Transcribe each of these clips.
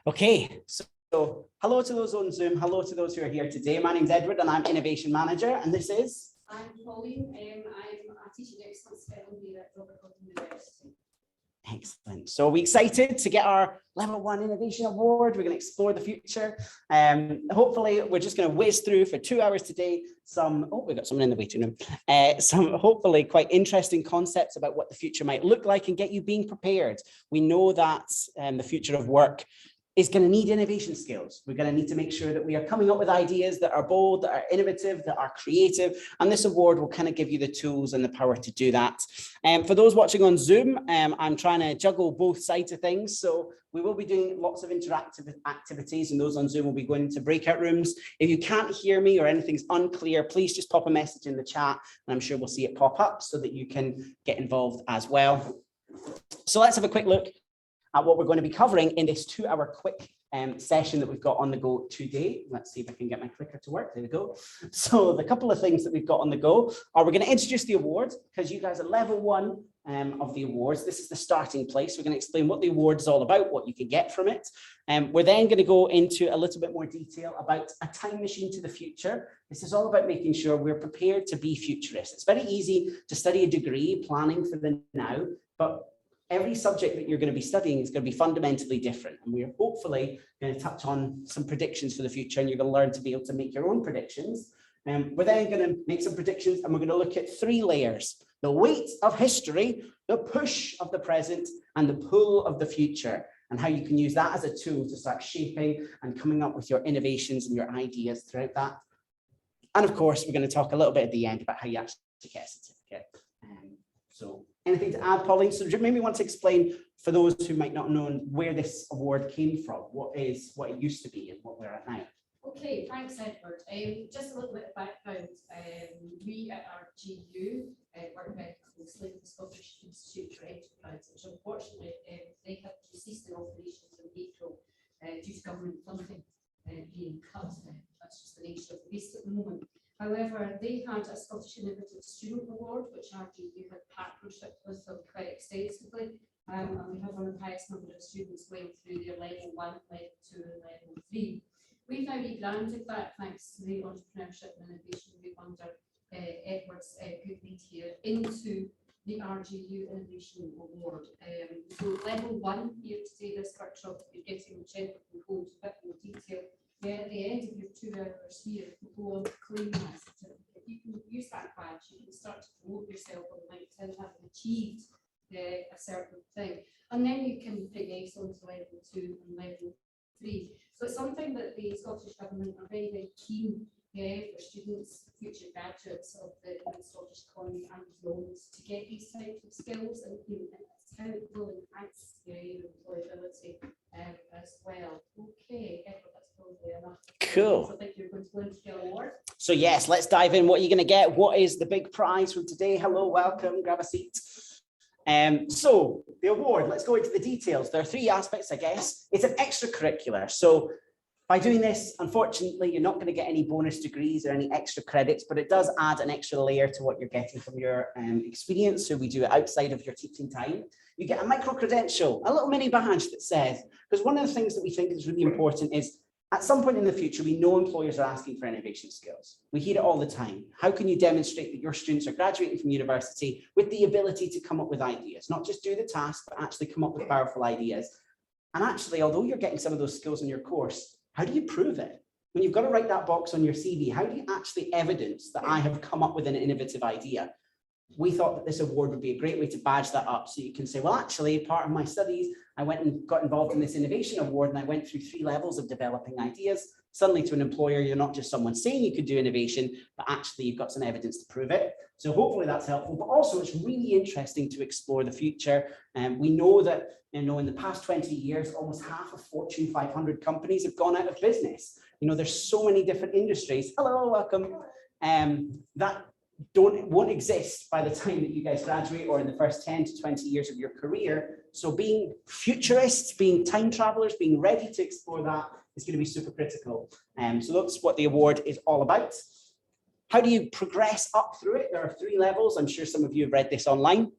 Okay, so hello to those on Zoom, hello to those who are here today. My name's Edward and I'm Innovation Manager, and this is? I'm Pauline. I'm a teaching excellence fellow here at Robert University. Excellent. So we're excited to get our Level 1 Innovation Award. We're going to explore the future. Hopefully, we're just going to whiz through for 2 hours today we've got someone in the waiting room. Some hopefully quite interesting concepts about what the future might look like and get you being prepared. We know that the future of work is going to need innovation skills. We're going to need to make sure that we are coming up with ideas that are bold, that are innovative, that are creative. And this award will kind of give you the tools and the power to do that. For those watching on Zoom, I'm trying to juggle both sides of things. So we will be doing lots of interactive activities, and those on Zoom will be going into breakout rooms. If you can't hear me or anything's unclear, please just pop a message in the chat and I'm sure we'll see it pop up so that you can get involved as well. So let's have a quick look at what we're going to be covering in this 2-hour quick session that we've got on the go today. Let's see if I can get my clicker to work. There we go. So the couple of things that we've got on the go are we're going to introduce the awards because you guys are level 1 of the awards. This is the starting place. We're going to explain what the award is all about, what you can get from it. We're then going to go into a little bit more detail about a time machine to the future. This is all about making sure we're prepared to be futurists. It's very easy to study a degree, planning for the now, but every subject that you're going to be studying is going to be fundamentally different. And we're hopefully going to touch on some predictions for the future, and you're going to learn to be able to make your own predictions. We're then going to make some predictions, and we're going to look at 3 layers: the weight of history, the push of the present, and the pull of the future, and how you can use that as a tool to start shaping and coming up with your innovations and your ideas throughout that. And of course, we're going to talk a little bit at the end about how you actually get a certificate. So anything to add, Pauline? So do you maybe want to explain for those who might not know where this award came from, what it used to be and what we're at now? Okay, thanks, Edward. Just a little bit of background. We at RGU work very closely with the Scottish Institute for Enterprise, which unfortunately they have ceased their operations in April due to government funding being cut. That's just the nature of the beast at the moment. However, they had a Scottish Innovative Student Award, which RGU had partnership with them quite extensively. And we have one of the highest number of students going through their level 1, level 2, and level 3. We've now rebranded that, thanks to the Entrepreneurship and Innovation Group under Edward's good lead here, into the RGU Innovation Award. So level 1 here today, this workshop, you're getting Jennifer can go into a bit more detail. At the end of your 2 hours here, you go on to claim that certificate. You can use that badge, you can start to promote yourself on LinkedIn, having achieved a certain thing. And then you can pick excellence level 2 and level 3. So it's something that the Scottish Government are very, very keen for students, future graduates of the Scottish economy and beyond, to get these types of skills, and it's how it will enhance your employability as well. Okay, Edward, that's probably enough. Cool. So I think you're going to go into the award. So yes, let's dive in. What are you going to get? What is the big prize from today? Hello, welcome, grab a seat. So the award, let's go into the details. There are 3 aspects, I guess. It's an extracurricular. So by doing this, unfortunately, you're not going to get any bonus degrees or any extra credits, but it does add an extra layer to what you're getting from your experience. So we do it outside of your teaching time. You get a micro credential, a little mini badge that says, because one of the things that we think is really important is at some point in the future, we know employers are asking for innovation skills. We hear it all the time. How can you demonstrate that your students are graduating from university with the ability to come up with ideas, not just do the task, but actually come up with powerful ideas? And actually, although you're getting some of those skills in your course, how do you prove it? When you've got to write that box on your CV, how do you actually evidence that I have come up with an innovative idea? We thought that this award would be a great way to badge that up, so you can say, well, actually, part of my studies, I went and got involved in this innovation award, and I went through 3 levels of developing ideas. Suddenly, to an employer, you're not just someone saying you could do innovation, but actually you've got some evidence to prove it. So hopefully that's helpful, but also it's really interesting to explore the future. And we know that, in the past 20 years, almost half of Fortune 500 companies have gone out of business. There's so many different industries. Hello, welcome. That won't exist by the time that you guys graduate or in the first 10 to 20 years of your career. So being futurists, being time travelers, being ready to explore that is going to be super critical. So that's what the award is all about. How do you progress up through it? There are 3 levels. I'm sure some of you have read this online.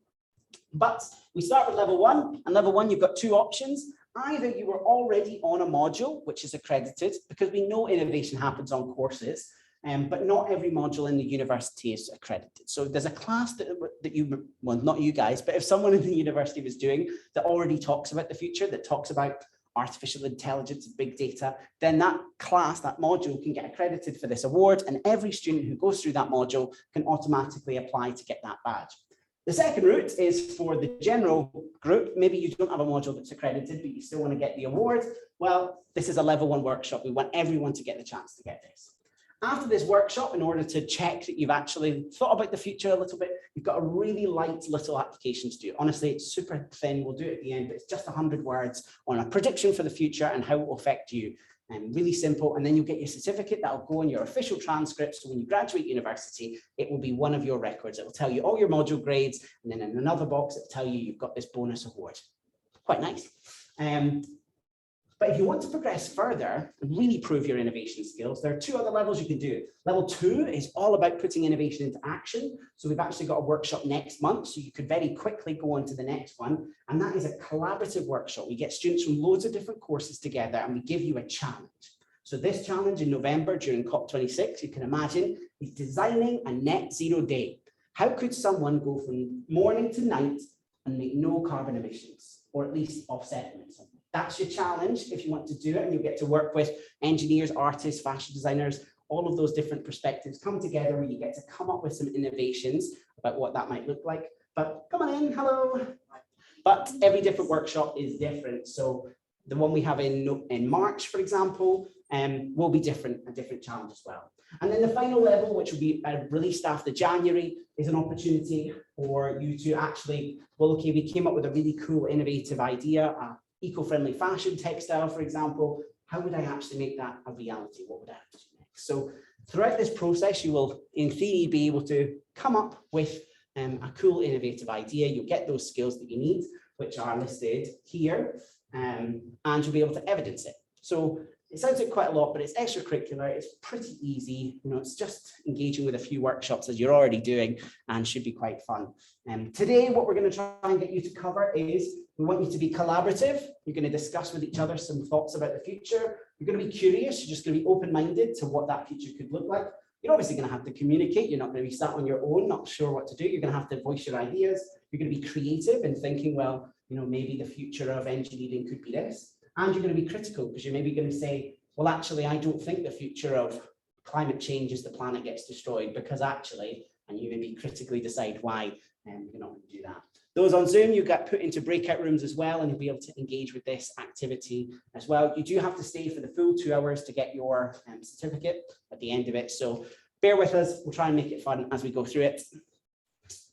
But we start with level 1, and level 1, you've got 2 options. either you were already on a module which is accredited, because we know innovation happens on courses, but not every module in the university is accredited. So there's a class that you, well, not you guys, but if someone in the university was doing that already talks about the future, that talks about artificial intelligence, big data, then that class, that module can get accredited for this award, and every student who goes through that module can automatically apply to get that badge. The second route is for the general group. Maybe you don't have a module that's accredited, but you still want to get the award. Well, this is a level 1 workshop. We want everyone to get the chance to get this. After this workshop, in order to check that you've actually thought about the future a little bit, you've got a really light little application to do. Honestly, it's super thin. We'll do it at the end, but it's just 100 words on a prediction for the future and how it will affect you. And really simple. And then you'll get your certificate that will go in your official transcript. So when you graduate university, it will be one of your records. It will tell you all your module grades. And then in another box, it will tell you you've got this bonus award. Quite nice. But if you want to progress further and really prove your innovation skills, there are 2 other levels you can do. Level 2 is all about putting innovation into action. So we've actually got a workshop next month, so you could very quickly go on to the next one. And that is a collaborative workshop. We get students from loads of different courses together and we give you a challenge. So this challenge in November during COP26, you can imagine, is designing a net zero day. How could someone go from morning to night and make no carbon emissions, or at least offset them in some way? That's your challenge if you want to do it, and you'll get to work with engineers, artists, fashion designers, all of those different perspectives come together where you get to come up with some innovations about what that might look like. But come on in, hello. But every different workshop is different. So the one we have in March, for example, will be different, a different challenge as well. And then the final level, which will be released after January, is an opportunity for you to actually, well, okay, we came up with a really cool, innovative idea, eco-friendly fashion textile, for example. How would I actually make that a reality? What would I have to do next? So throughout this process, you will, in theory, be able to come up with a cool, innovative idea. You'll get those skills that you need, which are listed here, and you'll be able to evidence it. So it sounds like quite a lot, but it's extracurricular. It's pretty easy. You know, it's just engaging with a few workshops as you're already doing, and should be quite fun. Today, what we're going to try and get you to cover is we want you to be collaborative. You're going to discuss with each other some thoughts about the future. You're going to be curious. You're just going to be open-minded to what that future could look like. You're obviously going to have to communicate. You're not going to be sat on your own, not sure what to do. You're going to have to voice your ideas. You're going to be creative and thinking, well, you know, maybe the future of engineering could be this. And you're going to be critical, because you're maybe going to say, well, actually, I don't think the future of climate change is the planet gets destroyed, because actually, and you maybe critically decide why you're not going to do that. Those on Zoom, you get put into breakout rooms as well, and you'll be able to engage with this activity as well. You do have to stay for the full 2 hours to get your certificate at the end of it. So bear with us. We'll try and make it fun as we go through it.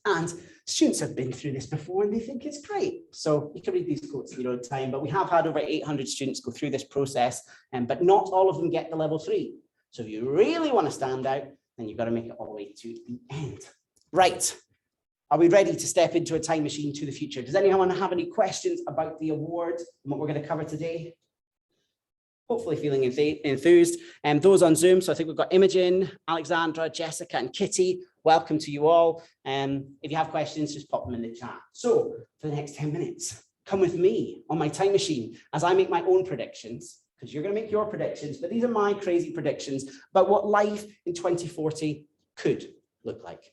And students have been through this before and they think it's great. So you can read these quotes in your own time, but we have had over 800 students go through this process, but not all of them get the level 3. So if you really want to stand out, then you've got to make it all the way to the end. Right. Are we ready to step into a time machine to the future? Does anyone have any questions about the award and what we're going to cover today? Hopefully feeling enthused. And those on Zoom, so I think we've got Imogen, Alexandra, Jessica, and Kitty. Welcome to you all. If you have questions, just pop them in the chat. So for the next 10 minutes, come with me on my time machine as I make my own predictions, because you're going to make your predictions, but these are my crazy predictions about what life in 2040 could look like.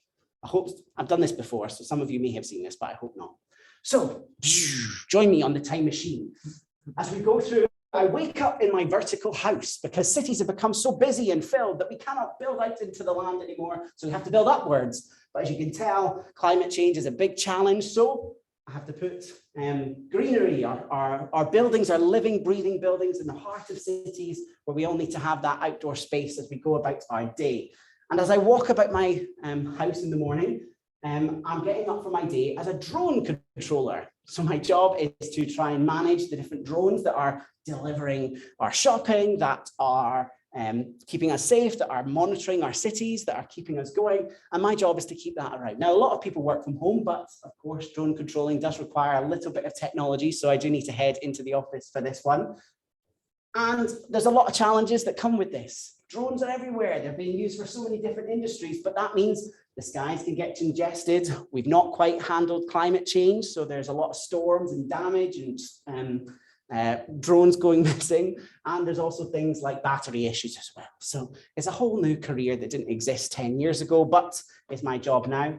I hope I've done this before, so some of you may have seen this, but I hope not. So join me on the time machine as we go through. I wake up in my vertical house because cities have become so busy and filled that we cannot build out into the land anymore. So we have to build upwards. But as you can tell, climate change is a big challenge. So I have to put greenery. Our buildings are living, breathing buildings in the heart of cities where we all need to have that outdoor space as we go about our day. And as I walk about my house in the morning, I'm getting up for my day as a drone controller. So my job is to try and manage the different drones that are delivering our shopping, that are keeping us safe, that are monitoring our cities, that are keeping us going. And my job is to keep that around. Now, a lot of people work from home, but of course, drone controlling does require a little bit of technology. So I do need to head into the office for this one. And there's a lot of challenges that come with this. Drones are everywhere. They're being used for so many different industries, but that means the skies can get congested. We've not quite handled climate change. So there's a lot of storms and damage and drones going missing, and there's also things like battery issues as well. So it's a whole new career that didn't exist 10 years ago, but it's my job now.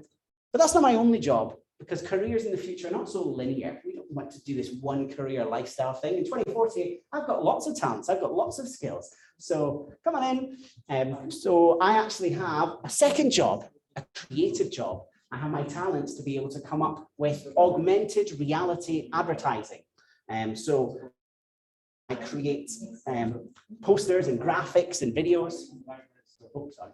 But that's not my only job, because careers in the future are not so linear. We don't want to do this one career lifestyle thing. In 2040, I've got lots of talents. I've got lots of skills. So come on in. So I actually have a second job, a creative job. I have my talents to be able to come up with augmented reality advertising. So I create posters and graphics and videos. Oh, sorry.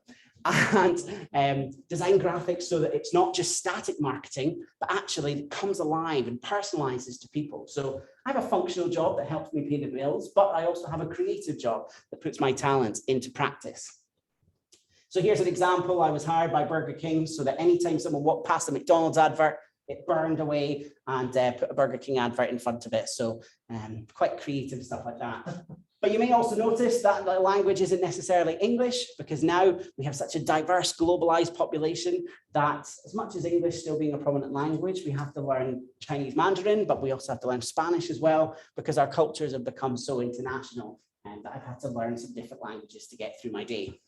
And design graphics so that it's not just static marketing, but actually it comes alive and personalizes to people. So I have a functional job that helps me pay the bills, but I also have a creative job that puts my talents into practice. So here's an example. I was hired by Burger King so that anytime someone walked past a McDonald's advert, it burned away and put a Burger King advert in front of it. So quite creative stuff like that. But you may also notice that the language isn't necessarily English, because now we have such a diverse, globalized population that as much as English still being a prominent language, we have to learn Chinese Mandarin, but we also have to learn Spanish as well, because our cultures have become so international and I've had to learn some different languages to get through my day.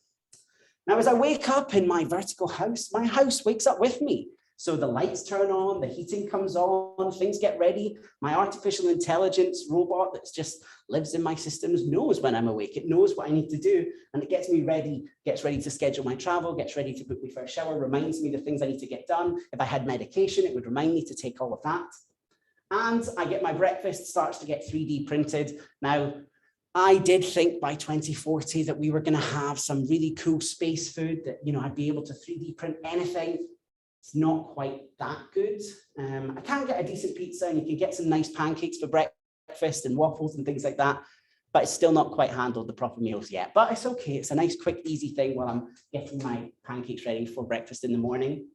Now, as I wake up in my vertical house, my house wakes up with me. So the lights turn on, the heating comes on, things get ready. My artificial intelligence robot that just lives in my systems knows when I'm awake. It knows what I need to do, and it gets me ready, gets ready to schedule my travel, gets ready to book me for a shower, reminds me the things I need to get done. If I had medication, it would remind me to take all of that. And I get my breakfast, starts to get 3D printed. Now, I did think by 2040 that we were going to have some really cool space food that, you know, I'd be able to 3D print anything. It's not quite that good. I can get a decent pizza, and you can get some nice pancakes for breakfast and waffles and things like that, but it's still not quite handled the proper meals yet. But it's okay. It's a nice, quick, easy thing while I'm getting my pancakes ready for breakfast in the morning.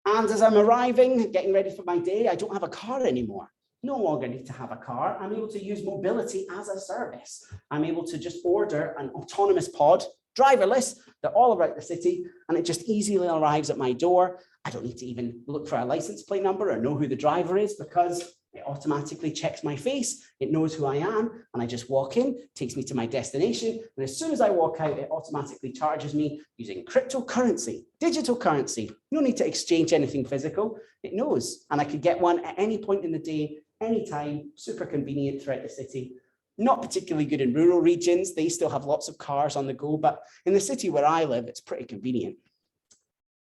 And as I'm arriving, getting ready for my day, I don't have a car anymore. No longer need to have a car. I'm able to use mobility as a service. I'm able to just order an autonomous pod, driverless, they're all around the city, and it just easily arrives at my door. I don't need to even look for a license plate number or know who the driver is, because it automatically checks my face. It knows who I am, and I just walk in, takes me to my destination. And as soon as I walk out, it automatically charges me using cryptocurrency, digital currency. No need to exchange anything physical. It knows, and I could get one at any point in the day, anytime, super convenient throughout the city. Not particularly good in rural regions. They still have lots of cars on the go, but in the city where I live, it's pretty convenient.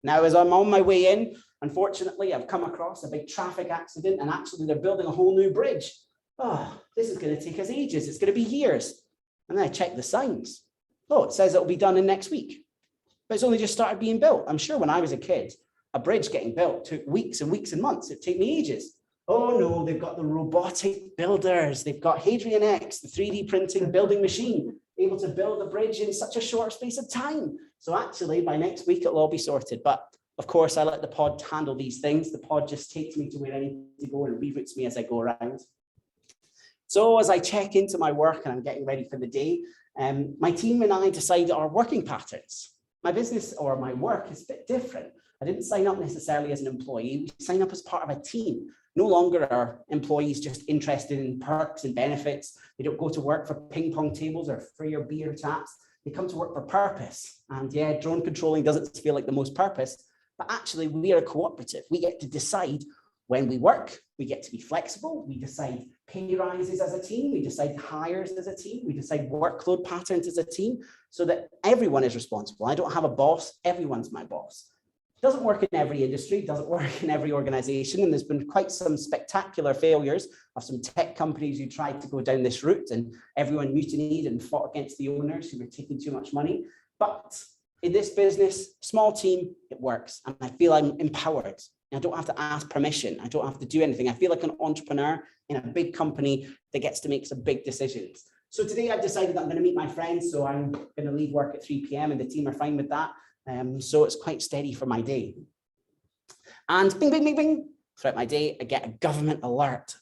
Now, as I'm on my way in, unfortunately, I've come across a big traffic accident, and actually they're building a whole new bridge. Oh, this is going to take us ages. It's going to be years. And then I check the signs. Oh, it says it'll be done in next week, but it's only just started being built. I'm sure when I was a kid, a bridge getting built took weeks and weeks and months. It'd take me ages. Oh no, they've got the robotic builders. They've got Hadrian X, the 3D printing building machine, able to build a bridge in such a short space of time. So actually by next week, it'll all be sorted. But of course, I let the pod handle these things. The pod just takes me to where I need to go and reroutes me as I go around. So as I check into my work and I'm getting ready for the day, my team and I decide our working patterns. My business or my work is a bit different. I didn't sign up necessarily as an employee. We sign up as part of a team. No longer are employees just interested in perks and benefits. They don't go to work for ping pong tables or free or beer taps. They come to work for purpose. And yeah, drone controlling doesn't feel like the most purpose, but actually we are a cooperative. We get to decide when we work. We get to be flexible. We decide pay rises as a team. We decide hires as a team. We decide workload patterns as a team, so that everyone is responsible. I don't have a boss. Everyone's my boss. Doesn't work in every industry, doesn't work in every organization. And there's been quite some spectacular failures of some tech companies who tried to go down this route, and everyone mutinied and fought against the owners who were taking too much money. But in this business, small team, it works. And I feel I'm empowered. I don't have to ask permission. I don't have to do anything. I feel like an entrepreneur in a big company that gets to make some big decisions. So today I've decided that I'm going to meet my friends. So I'm going to leave work at 3 p.m. and the team are fine with that. So it's quite steady for my day. And bing, bing, bing, bing. Throughout my day, I get a government alert.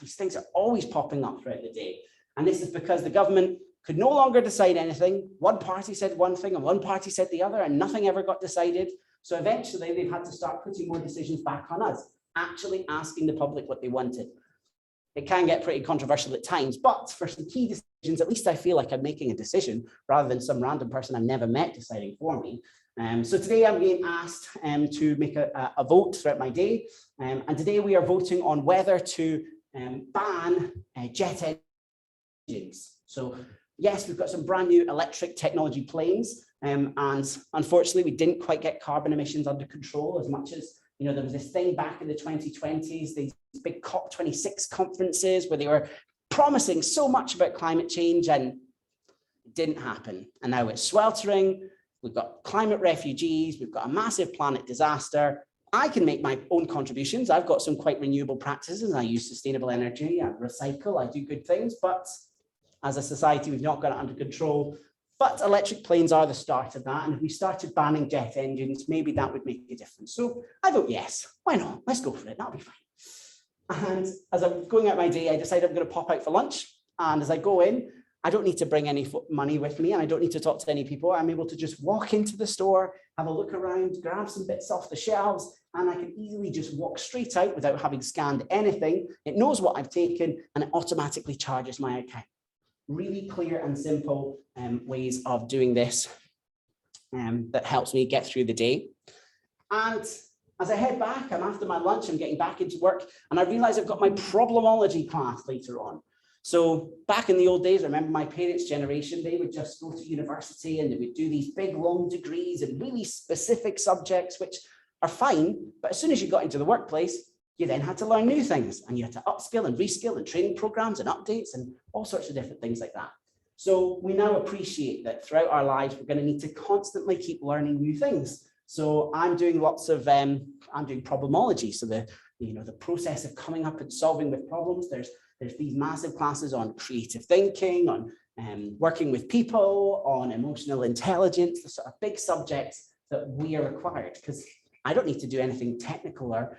These things are always popping up throughout the day. And this is because the government could no longer decide anything. One party said one thing and one party said the other, and nothing ever got decided. So eventually they've had to start putting more decisions back on us, actually asking the public what they wanted. it can get pretty controversial at times, but for some key decisions, at least I feel like I'm making a decision rather than some random person I've never met deciding for me. So today I'm being asked to make a vote throughout my day. And today we are voting on whether to ban jet engines. So yes, we've got some brand new electric technology planes. And unfortunately, we didn't quite get carbon emissions under control as much as, you know, there was this thing back in the 2020s, these big COP26 conferences where they were promising so much about climate change and it didn't happen. And now it's sweltering. We've got climate refugees. We've got a massive planet disaster. I can make my own contributions. I've got some quite renewable practices. I use sustainable energy, I recycle, I do good things, but as a society, we've not got it under control. But electric planes are the start of that. And if we started banning jet engines, maybe that would make a difference. So I vote yes. Why not? Let's go for it. That'll be fine. And as I'm going out my day, I decided I'm going to pop out for lunch. And as I go in, I don't need to bring any money with me and I don't need to talk to any people. I'm able to just walk into the store, have a look around, grab some bits off the shelves, and I can easily just walk straight out without having scanned anything. It knows what I've taken and it automatically charges my account. Really clear and simple ways of doing this that helps me get through the day. And as I head back, I'm after my lunch, I'm getting back into work, and I realize I've got my problemology class later on. So back in the old days, I remember my parents' generation, they would just go to university and they would do these big, long degrees in really specific subjects, which are fine. But as soon as you got into the workplace, you then had to learn new things and you had to upskill and reskill and training programs and updates and all sorts of different things like that. So we now appreciate that throughout our lives, we're going to need to constantly keep learning new things. So I'm doing lots of, I'm doing problemology. So the process of coming up and solving with problems, there's these massive classes on creative thinking, on working with people, on emotional intelligence, the sort of big subjects that we are required, because I don't need to do anything technical or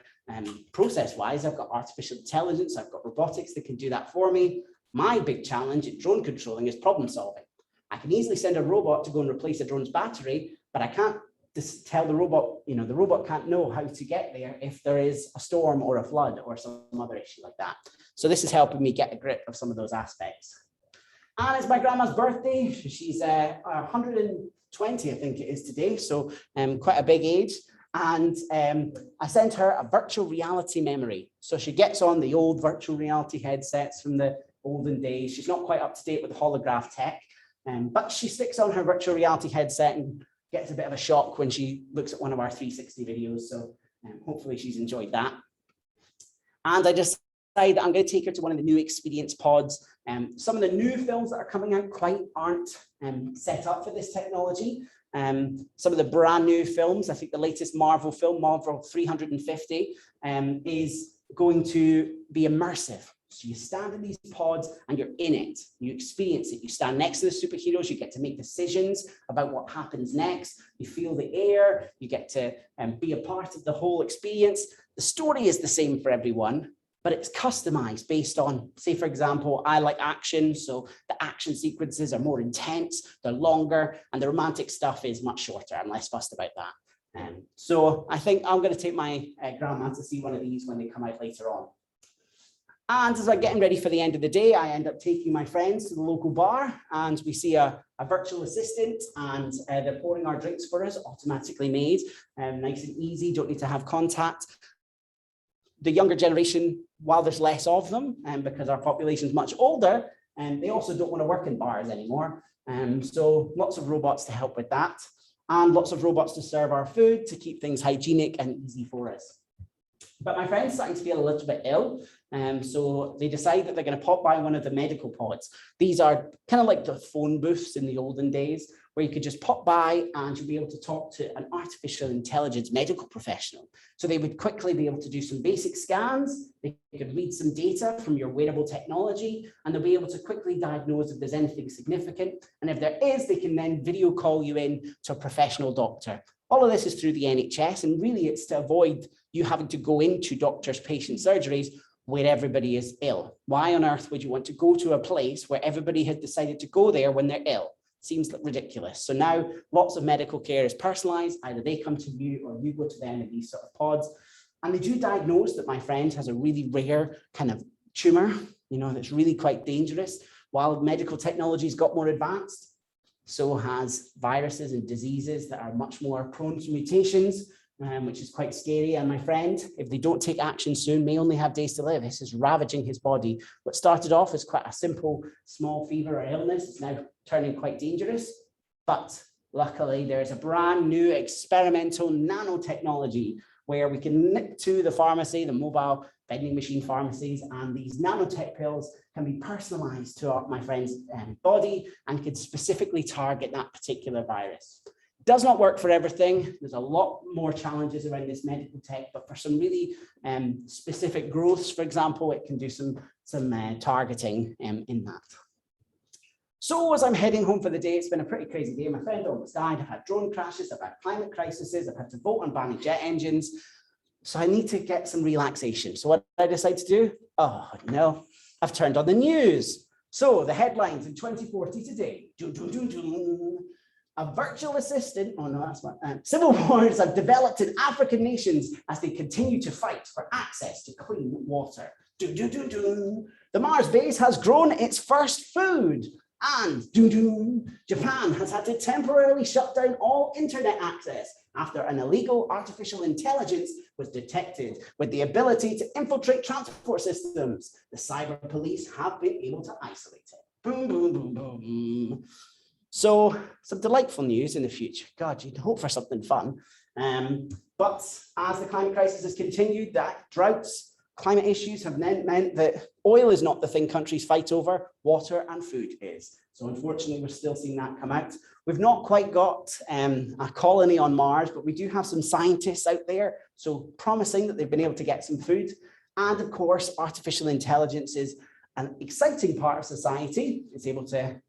process-wise. I've got artificial intelligence, I've got robotics that can do that for me. My big challenge in drone controlling is problem solving. I can easily send a robot to go and replace a drone's battery, but I can't just tell the robot, the robot can't know how to get there if there is a storm or a flood or some other issue like that. So this is helping me get a grip of some of those aspects. And it's my grandma's birthday. She's 120, I think it is today. So quite a big age. And I sent her a virtual reality memory. So she gets on the old virtual reality headsets from the olden days. She's not quite up to date with the holograph tech, but she sticks on her virtual reality headset and gets a bit of a shock when she looks at one of our 360 videos. So hopefully she's enjoyed that. And I just decided I'm going to take her to one of the new experience pods. Some of the new films that are coming out aren't set up for this technology. Some of the brand new films, I think the latest Marvel film, Marvel 350, is going to be immersive. So you stand in these pods and you're in it, you experience it. You stand next to the superheroes, you get to make decisions about what happens next. You feel the air, you get to be a part of the whole experience. The story is the same for everyone, but it's customized based on, say, for example, I like action. So the action sequences are more intense, they're longer, and the romantic stuff is much shorter. I'm less fussed about that. So I think I'm going to take my grandma to see one of these when they come out later on. And as I'm getting ready for the end of the day, I end up taking my friends to the local bar and we see a virtual assistant and they're pouring our drinks for us, automatically made, nice and easy, don't need to have contact. The younger generation, while there's less of them, because our population is much older, and they also don't want to work in bars anymore. So lots of robots to help with that, and lots of robots to serve our food, to keep things hygienic and easy for us. But my friend's starting to feel a little bit ill. So they decide that they're going to pop by one of the medical pods. These are kind of like the phone booths in the olden days, where you could just pop by and you'll be able to talk to an artificial intelligence medical professional. So they would quickly be able to do some basic scans. They could read some data from your wearable technology, and they'll be able to quickly diagnose if there's anything significant. And if there is, they can then video call you in to a professional doctor. All of this is through the NHS, and really it's to avoid you having to go into doctors' patient surgeries where everybody is ill. Why on earth would you want to go to a place where everybody has decided to go there when they're ill? Seems ridiculous. So now lots of medical care is personalized. Either they come to you or you go to them in these sort of pods. And they do diagnose that my friend has a really rare kind of tumor, that's really quite dangerous. While medical technologies got more advanced, so has viruses and diseases that are much more prone to mutations, which is quite scary. And my friend, if they don't take action soon, may only have days to live. This is ravaging his body. What started off as quite a simple, small fever or illness is now turning quite dangerous. But luckily, there is a brand new experimental nanotechnology where we can nip to the pharmacy, the mobile vending machine pharmacies, and these nanotech pills can be personalized to my friend's body and can specifically target that particular virus. It does not work for everything. There's a lot more challenges around this medical tech, but for some really specific growths, for example, it can do some targeting in that. So as I'm heading home for the day, it's been a pretty crazy day. My friend almost died. I've had drone crashes, I've had climate crises, I've had to vote on banning jet engines. So I need to get some relaxation. So what did I decide to do? Oh no, I've turned on the news. So the headlines in 2040 today. A virtual assistant, oh no, that's not. Civil wars have developed in African nations as they continue to fight for access to clean water. The Mars base has grown its first food. And Japan has had to temporarily shut down all internet access after an illegal artificial intelligence was detected with the ability to infiltrate transport systems. The cyber police have been able to isolate it. Boom, boom, boom, boom. So some delightful news in the future. God, you'd hope for something fun. But as the climate crisis has continued, that droughts, climate issues have meant that oil is not the thing countries fight over, water and food is. So unfortunately, we're still seeing that come out. We've not quite got a colony on Mars, but we do have some scientists out there, so promising that they've been able to get some food. And of course, artificial intelligence is an exciting part of society. It's able to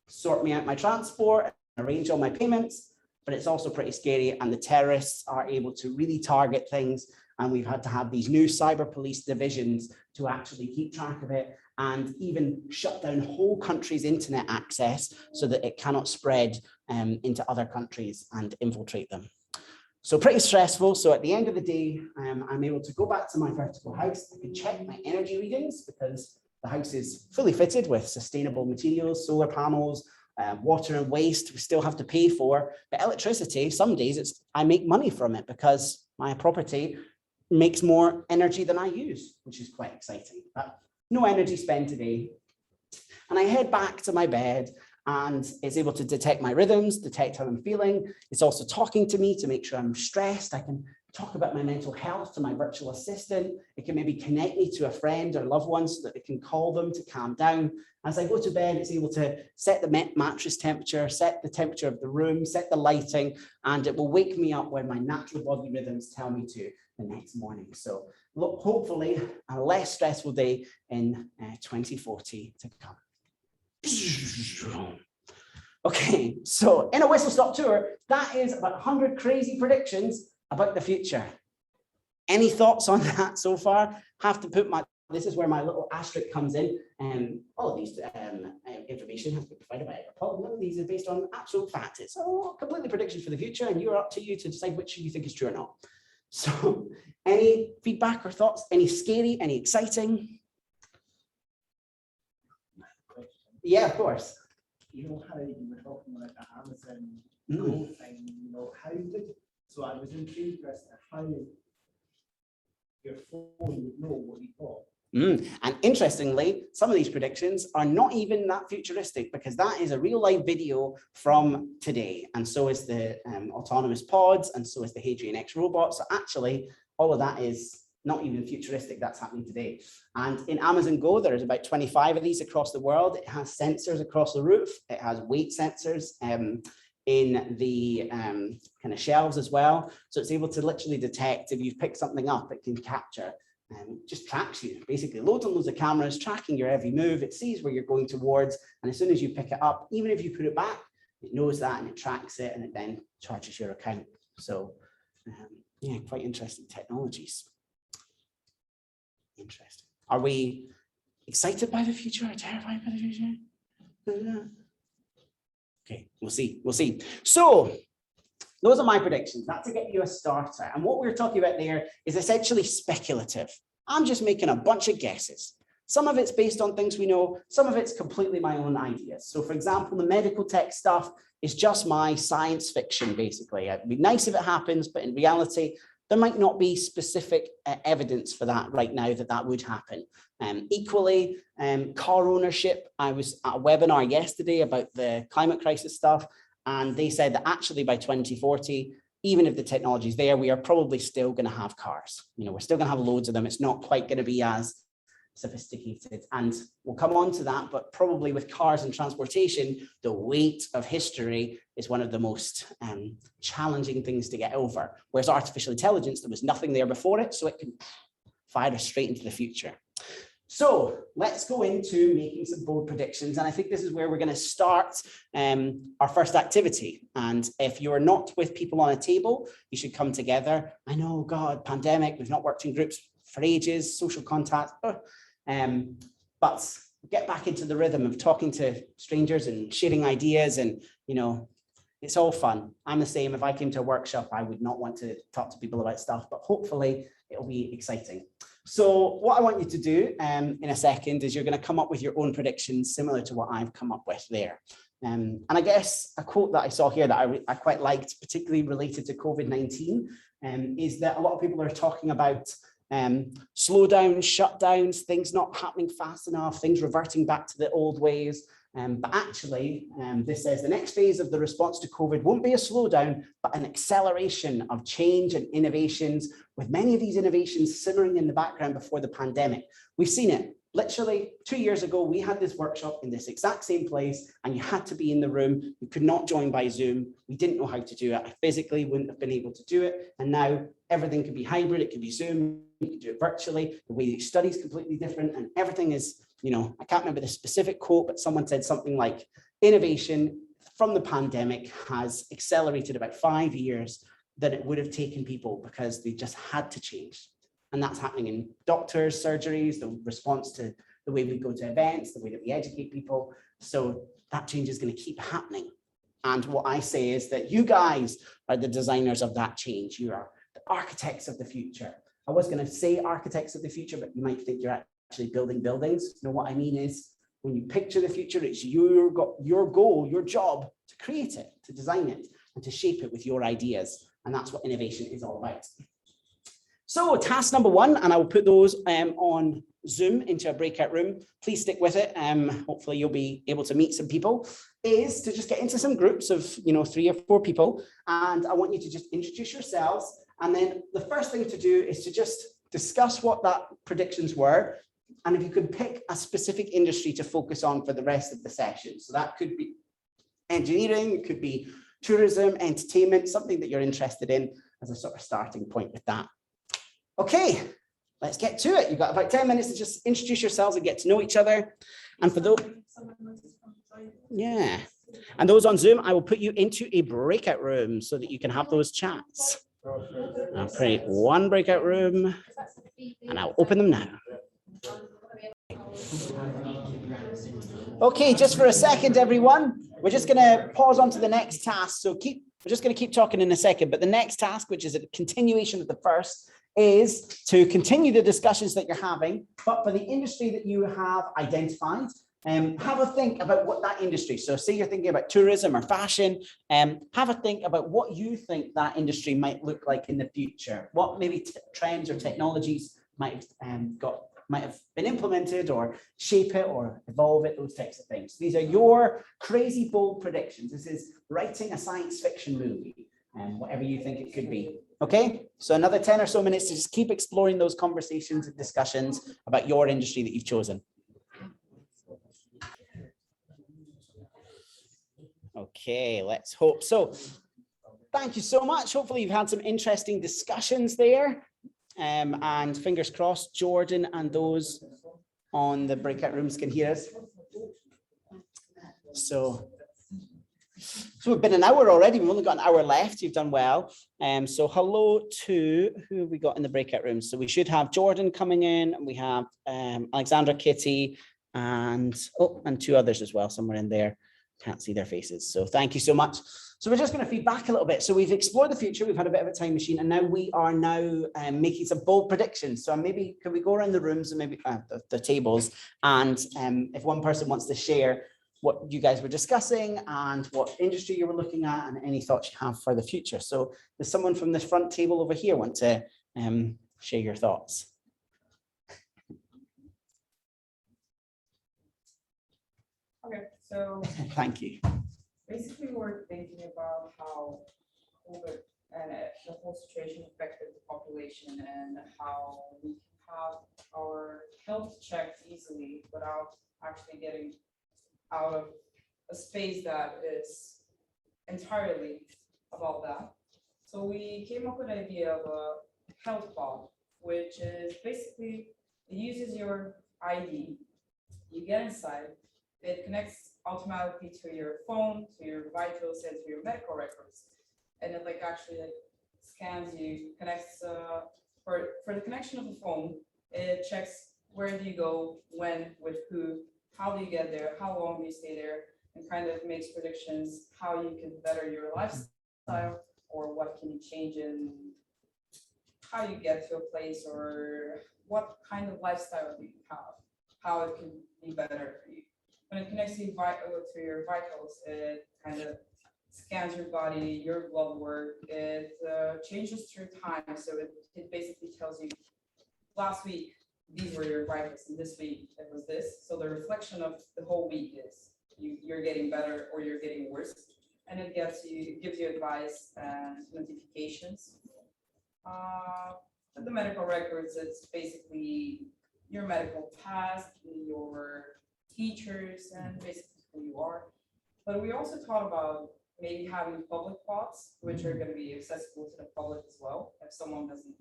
sort me out my transport, and arrange all my payments, but it's also pretty scary, and the terrorists are able to really target things. And we've had to have these new cyber police divisions to actually keep track of it and even shut down whole countries' internet access so that it cannot spread into other countries and infiltrate them. So pretty stressful. So at the end of the day, I'm able to go back to my vertical house. I can check my energy readings because the house is fully fitted with sustainable materials, solar panels, water and waste we still have to pay for, but electricity, some days I make money from it because my property makes more energy than I use, which is quite exciting. But no energy spent today. And I head back to my bed and it's able to detect my rhythms, detect how I'm feeling. It's also talking to me to make sure I'm stressed. I can talk about my mental health to my virtual assistant. It can maybe connect me to a friend or loved one so that it can call them to calm down. As I go to bed, it's able to set the mattress temperature, set the temperature of the room, set the lighting, and it will wake me up when my natural body rhythms tell me to the next morning. So look, hopefully a less stressful day in 2040 to come. Okay, so in a whistle stop tour, that is about 100 crazy predictions about the future. Any thoughts on that so far? Have to put this is where my little asterisk comes in. All of these information has been provided by Paul. None of these are based on actual facts. It's all completely predictions for the future, and you're up to you to decide which you think is true or not. So any feedback or thoughts? Any scary, any exciting? Yeah, of course. You know how you were talking about the Amazon Go thing, how did, so I was intrigued as to how your phone would know what you thought. And interestingly, some of these predictions are not even that futuristic because that is a real life video from today. And so is the autonomous pods, and so is the Hadrian X robot. So actually, all of that is not even futuristic, that's happening today. And in Amazon Go, there's about 25 of these across the world. It has sensors across the roof. It has weight sensors in the kind of shelves as well. So it's able to literally detect if you've picked something up, it can capture and just tracks you. Basically loads and loads of cameras tracking your every move. It sees where you're going towards. And as soon as you pick it up, even if you put it back, it knows that and it tracks it and it then charges your account. So yeah, quite interesting technologies. Interesting. Are we excited by the future or terrified by the future? Okay, we'll see. We'll see. So those are my predictions. That's to get you a starter. And what we're talking about there is essentially speculative. I'm just making a bunch of guesses. Some of it's based on things we know, some of it's completely my own ideas. So for example, the medical tech stuff is just my science fiction, basically. It'd be nice if it happens, but in reality, there might not be specific evidence for that right now that would happen. Equally, car ownership, I was at a webinar yesterday about the climate crisis stuff, and they said that actually by 2040, even if the technology is there, we are probably still going to have cars. You know, we're still going to have loads of them. It's not quite going to be as sophisticated, and we'll come on to that, but probably with cars and transportation, the weight of history is one of the most challenging things to get over. Whereas artificial intelligence, there was nothing there before it, so it can fire us straight into the future. So let's go into making some bold predictions. And I think this is where we're going to start our first activity. And if you're not with people on a table, you should come together. I know, God, pandemic, we've not worked in groups for ages, social contact, but get back into the rhythm of talking to strangers and sharing ideas, and you know, it's all fun. I'm the same. If I came to a workshop, I would not want to talk to people about stuff, but hopefully it'll be exciting. So what I want you to do in a second is you're going to come up with your own predictions similar to what I've come up with there. And I guess a quote that I saw here that I quite liked, particularly related to COVID-19, is that a lot of people are talking about slowdowns, shutdowns, things not happening fast enough, things reverting back to the old ways. But actually, this says the next phase of the response to COVID won't be a slowdown, but an acceleration of change and innovations, with many of these innovations simmering in the background before the pandemic. We've seen it. Literally 2 years ago, we had this workshop in this exact same place, and you had to be in the room. You could not join by Zoom. We didn't know how to do it. I physically wouldn't have been able to do it. And now everything can be hybrid. It can be Zoom. You can do it virtually. The way you study is completely different, and everything is, you know, I can't remember the specific quote, but someone said something like, innovation from the pandemic has accelerated about 5 years that it would have taken people, because they just had to change. And that's happening in doctors, surgeries, the response to the way we go to events, the way that we educate people. So that change is going to keep happening. And what I say is that you guys are the designers of that change. You are the architects of the future. I was going to say architects of the future, but you might think you're actually building buildings. You know what I mean is, when you picture the future, it's your goal, your job to create it, to design it, and to shape it with your ideas. And that's what innovation is all about. So task number one, and I will put those on Zoom into a breakout room. Please stick with it. Hopefully you'll be able to meet some people, is to just get into some groups of 3 or 4 people. And I want you to just introduce yourselves. And then the first thing to do is to just discuss what that predictions were. And if you could pick a specific industry to focus on for the rest of the session. So that could be engineering, it could be tourism, entertainment, something that you're interested in as a sort of starting point with that. Okay, let's get to it. You've got about 10 minutes to just introduce yourselves and get to know each other. And for those, yeah, and those on Zoom, I will put you into a breakout room so that you can have those chats. I'll create one breakout room and I'll open them now. Okay, just for a second, everyone, we're just going to pause on to the next task. So we're just going to keep talking in a second, but the next task, which is a continuation of the first, is to continue the discussions that you're having, but for the industry that you have identified, have a think about what that industry, so say you're thinking about tourism or fashion, have a think about what you think that industry might look like in the future, what maybe trends or technologies might have been implemented, or shape it or evolve it, those types of things. These are your crazy bold predictions. This is writing a science fiction movie, and whatever you think it could be. Okay, so another 10 or so minutes to just keep exploring those conversations and discussions about your industry that you've chosen. Okay, let's hope so. Thank you so much. Hopefully you've had some interesting discussions there. And fingers crossed, Jordan and those on the breakout rooms can hear us. So we've been an hour already. We've only got an hour left. You've done well. So hello to who have we got in the breakout rooms? So we should have Jordan coming in, and we have Alexandra, Kitty, and 2 others as well, somewhere in there. can't see their faces. So thank you so much. So we're just going to feed back a little bit. So we've explored the future. We've had a bit of a time machine, and now we are making some bold predictions. So maybe can we go around the rooms and maybe the tables, and if one person wants to share what you guys were discussing and what industry you were looking at and any thoughts you have for the future. So does someone from this front table over here want to share your thoughts? Okay, so Thank you. basically we're thinking about how COVID and the whole situation affected the population and how we can have our health checked easily without actually getting out of a space that is entirely about that. So we came up with the idea of a health pod, which is basically, it uses your ID, you get inside, it connects automatically to your phone, to your vitals, and to your medical records. And it like actually like scans you, connects, for the connection of the phone, it checks where do you go, when, with who, how do you get there, how long do you stay there, and kind of makes predictions how you can better your lifestyle or what can you change in how you get to a place or what kind of lifestyle do you have, how it can be better for you. When it connects you to your vitals, it kind of scans your body, your blood work, it changes through time. So it basically tells you last week, these were your vitals, and this week it was this. So the reflection of the whole week is you're getting better or you're getting worse. And it gives you advice and notifications. The medical records, it's basically your medical past, your teachers, and basically who you are. But we also thought about maybe having public pods, which are going to be accessible to the public as well, if someone doesn't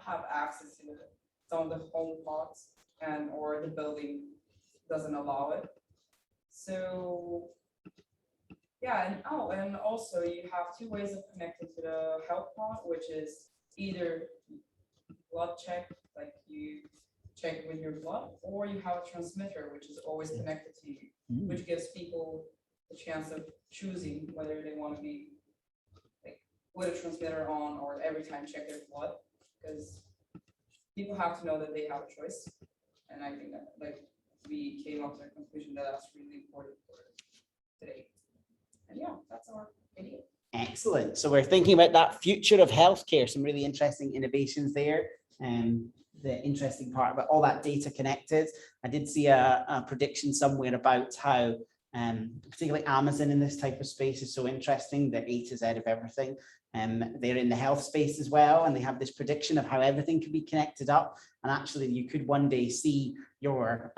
have access to some of the home pods and or the building doesn't allow it. So yeah, and also you have two ways of connecting to the health pod, which is either blood check, like you check with your blood, or you have a transmitter, which is always connected to you, which gives people the chance of choosing whether they want to be like with a transmitter on or every time check their blood, because people have to know that they have a choice. And I think that like we came up to the conclusion that that's really important for today. And yeah, that's our idea. Excellent. So we're thinking about that future of healthcare, some really interesting innovations there. And the interesting part about all that data connected. I did see a prediction somewhere about how particularly Amazon in this type of space is so interesting, the A to Z of everything. They're in the health space as well, and they have this prediction of how everything can be connected up. And actually you could one day see your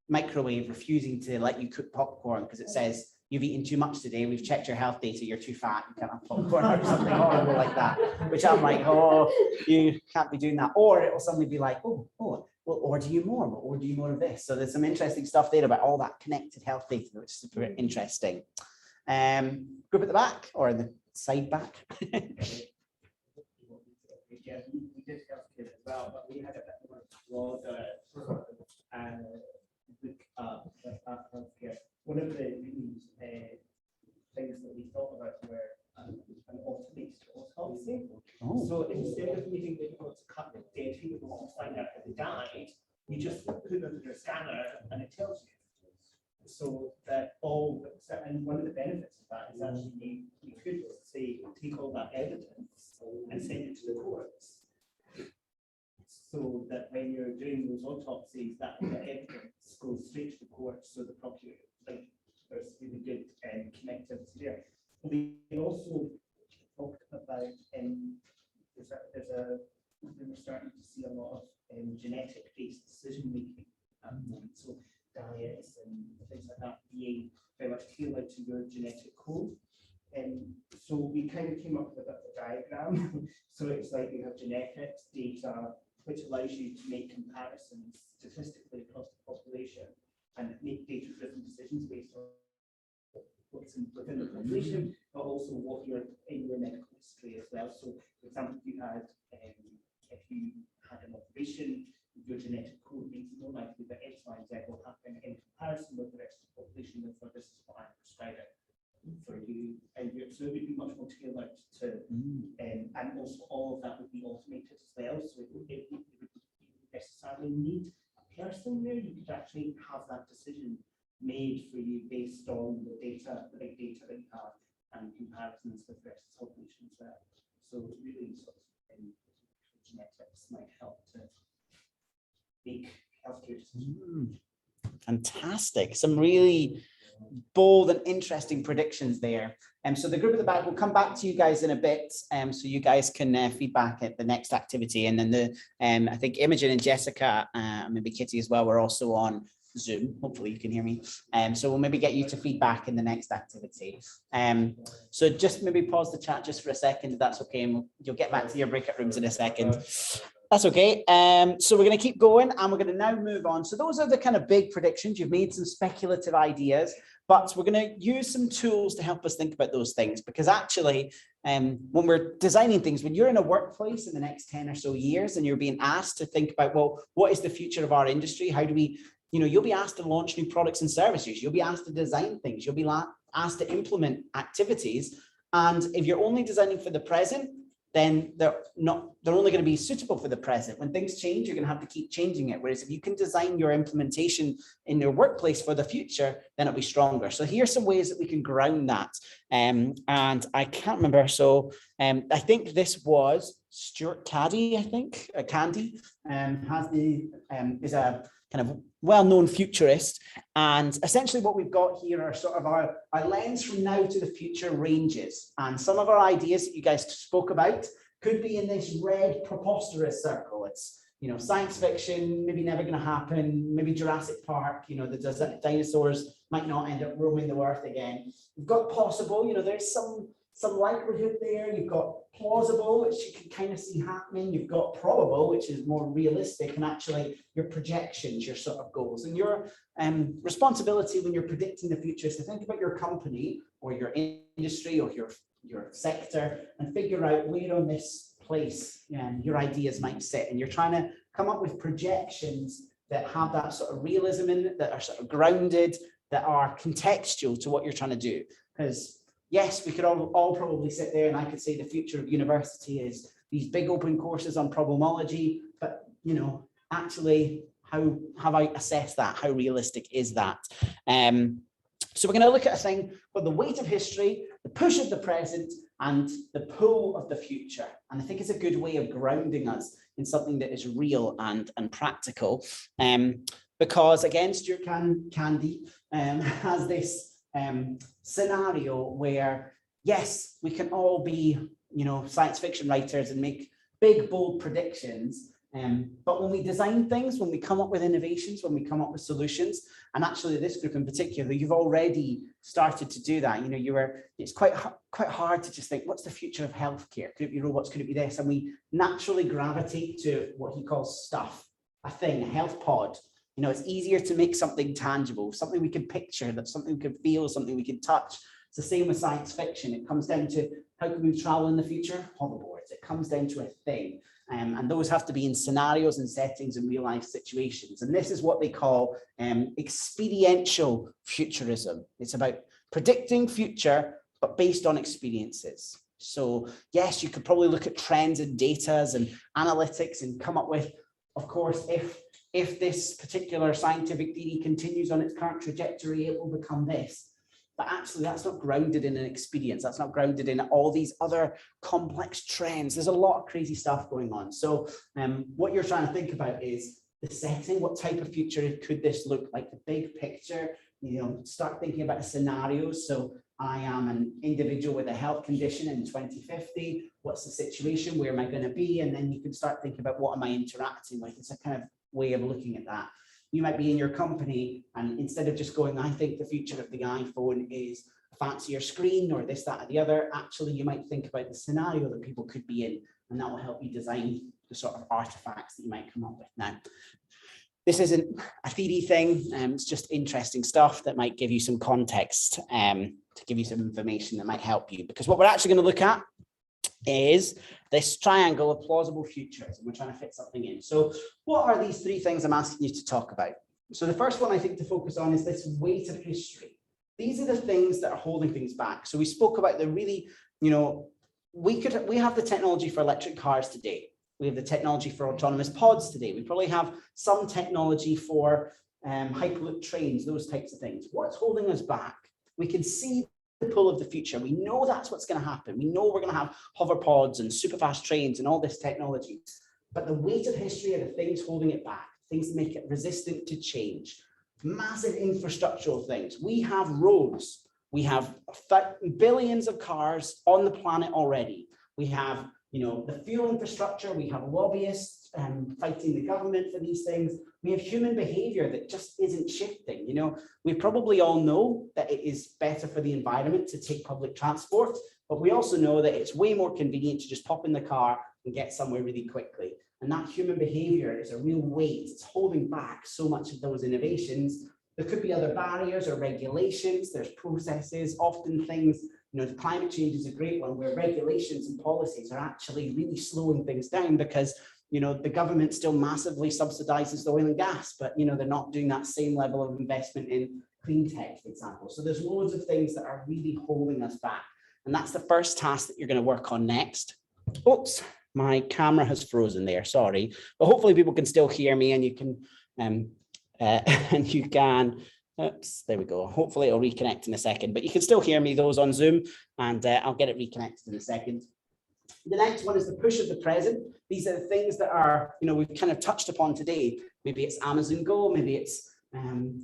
microwave refusing to let you cook popcorn because it says, you've eaten too much today, we've checked your health data, you're too fat, you can't have popcorn, or something horrible like that, which I'm like, oh, you can't be doing that. Or it will suddenly be like, oh, we'll order you more, we'll order you more of this. So there's some interesting stuff there about all that connected health data, which is super interesting. Group at the back or in the side back? Yeah, we did healthcare as well, but we had a bit more broader look at healthcare. One of the things that we thought about were an automated autopsy. Oh. So instead of needing people to cut the dead people to find out how they died, you just put them through a scanner and it tells you. So that and one of the benefits of that is actually you could say take all that evidence and send it to the courts. So that when you're doing those autopsies, that the evidence goes straight to the court, so the procurator, like, there's really good connectivity there. We also talked about we're starting to see a lot of genetic-based decision making at the moment. So diets and things like that being very much tailored to your genetic code. And so we kind of came up with a bit of a diagram. So it's like you have genetics data, which allows you to make comparisons statistically across the population and make data-driven decisions based on what's within the population, but also what you're in your medical history as well. So, for example, if you had an operation, your genetic code makes it more likely that X, Y, and Z will happen in comparison with the rest of the population. Therefore, this is what I'm prescribing for you. And so it would be much more tailored to, and also all of that would be automated as well. So it wouldn't necessarily need a person there. You could actually have that decision made for you based on the data, the big data that you have, and comparisons with the rest of the population as well. So really, sort of, genetics might help to make healthcare decisions. Fantastic. Some really bold and interesting predictions there. So the group at the back will come back to you guys in a bit, so you guys can feedback at the next activity. And then the I think Imogen and Jessica, maybe Kitty as well, we're also on Zoom. Hopefully you can hear me. So we'll maybe get you to feedback in the next activity. So just maybe pause the chat just for a second, if that's okay, and you'll get back to your breakout rooms in a second. That's okay. So we're going to keep going, and we're going to now move on. So those are the kind of big predictions. You've made some speculative ideas, but we're going to use some tools to help us think about those things, because actually, when we're designing things, when you're in a workplace in the next 10 or so years and you're being asked to think about, well, what is the future of our industry? How do we, you'll be asked to launch new products and services. You'll be asked to design things. You'll be asked to implement activities. And if you're only designing for the present, then they're only going to be suitable for the present. When things change, you're going to have to keep changing it. Whereas if you can design your implementation in your workplace for the future, then it'll be stronger. So here's some ways that we can ground that. And I can't remember. So I think this was Stuart Caddy, I think, Candy, is a kind of well-known futurist. And essentially what we've got here are sort of our lens from now to the future ranges. And some of our ideas that you guys spoke about could be in this red preposterous circle. It's, science fiction, maybe never going to happen, maybe Jurassic Park, the dinosaurs might not end up roaming the earth again. We've got possible, there's some likelihood there. You've got plausible, which you can kind of see happening. You've got probable, which is more realistic, and actually your projections, your sort of goals. And your responsibility when you're predicting the future is to think about your company or your industry or your sector and figure out where on this place your ideas might sit. And you're trying to come up with projections that have that sort of realism in it, that are sort of grounded, that are contextual to what you're trying to do. Because yes, we could all probably sit there and I could say the future of university is these big open courses on problemology, but actually, how have I assessed that? How realistic is that? So we're going to look at a thing called the weight of history, the push of the present, and the pull of the future. And I think it's a good way of grounding us in something that is real and practical. Because again, Stuart Candy has this scenario where, yes, we can all be, science fiction writers and make big, bold predictions. But when we design things, when we come up with innovations, when we come up with solutions, and actually this group in particular, you've already started to do that. It's quite hard to just think, what's the future of healthcare? Could it be robots? Could it be this? And we naturally gravitate to what he calls stuff, a thing, a health pod. It's easier to make something tangible, something we can picture, that's something we can feel, something we can touch. It's the same with science fiction. It comes down to how can we travel in the future? Hoverboards. It comes down to a thing. And those have to be in scenarios and settings and real life situations. And this is what they call experiential futurism. It's about predicting future, but based on experiences. So yes, you could probably look at trends and data and analytics and come up with, of course, if this particular scientific theory continues on its current trajectory, it will become this. But actually, that's not grounded in an experience. That's not grounded in all these other complex trends. There's a lot of crazy stuff going on. So what you're trying to think about is the setting. What type of future could this look like? The big picture, start thinking about scenarios. So I am an individual with a health condition in 2050. What's the situation? Where am I going to be? And then you can start thinking about what am I interacting with? It's a kind of way of looking at that. You might be in your company, and instead of just going, I think the future of the iPhone is a fancier screen or this, that, or the other, actually you might think about the scenario that people could be in, and that will help you design the sort of artifacts that you might come up with. Now, this isn't a theory thing, it's just interesting stuff that might give you some context, to give you some information that might help you. Because what we're actually going to look at is this triangle of plausible futures, and we're trying to fit something in. So what are these three things I'm asking you to talk about? So the first one I think to focus on is this weight of history. These are the things that are holding things back. So we spoke about the really, you know, we have the technology for electric cars today. We have the technology for autonomous pods today. We probably have some technology for hyperloop trains, those types of things. What's holding us back? We can see the pull of the future. We know that's what's going to happen. We know we're going to have hover pods and super fast trains and all this technology. But the weight of history are the things holding it back, things that make it resistant to change. Massive infrastructural things. We have roads. We have billions of cars on the planet already. We have, you know, the fuel infrastructure. We have lobbyists fighting the government for these things. We have human behavior that just isn't shifting. You know, we probably all know that it is better for the environment to take public transport, but we also know that it's way more convenient to just pop in the car and get somewhere really quickly. And that human behavior is a real weight. It's holding back so much of those innovations. There could be other barriers or regulations. There's processes, often things, you know, climate change is a great one where regulations and policies are actually really slowing things down because, you know, the government still massively subsidizes the oil and gas, but, you know, they're not doing that same level of investment in clean tech, for example. So there's loads of things that are really holding us back. And that's the first task that you're going to work on next. Oops, my camera has frozen there, sorry. But hopefully people can still hear me and you can, oops, there we go. Hopefully it'll reconnect in a second, but you can still hear me, those on Zoom, and I'll get it reconnected in a second. The next one is the push of the present. These are the things that are, you know, we've kind of touched upon today. Maybe it's Amazon Go, maybe it's, you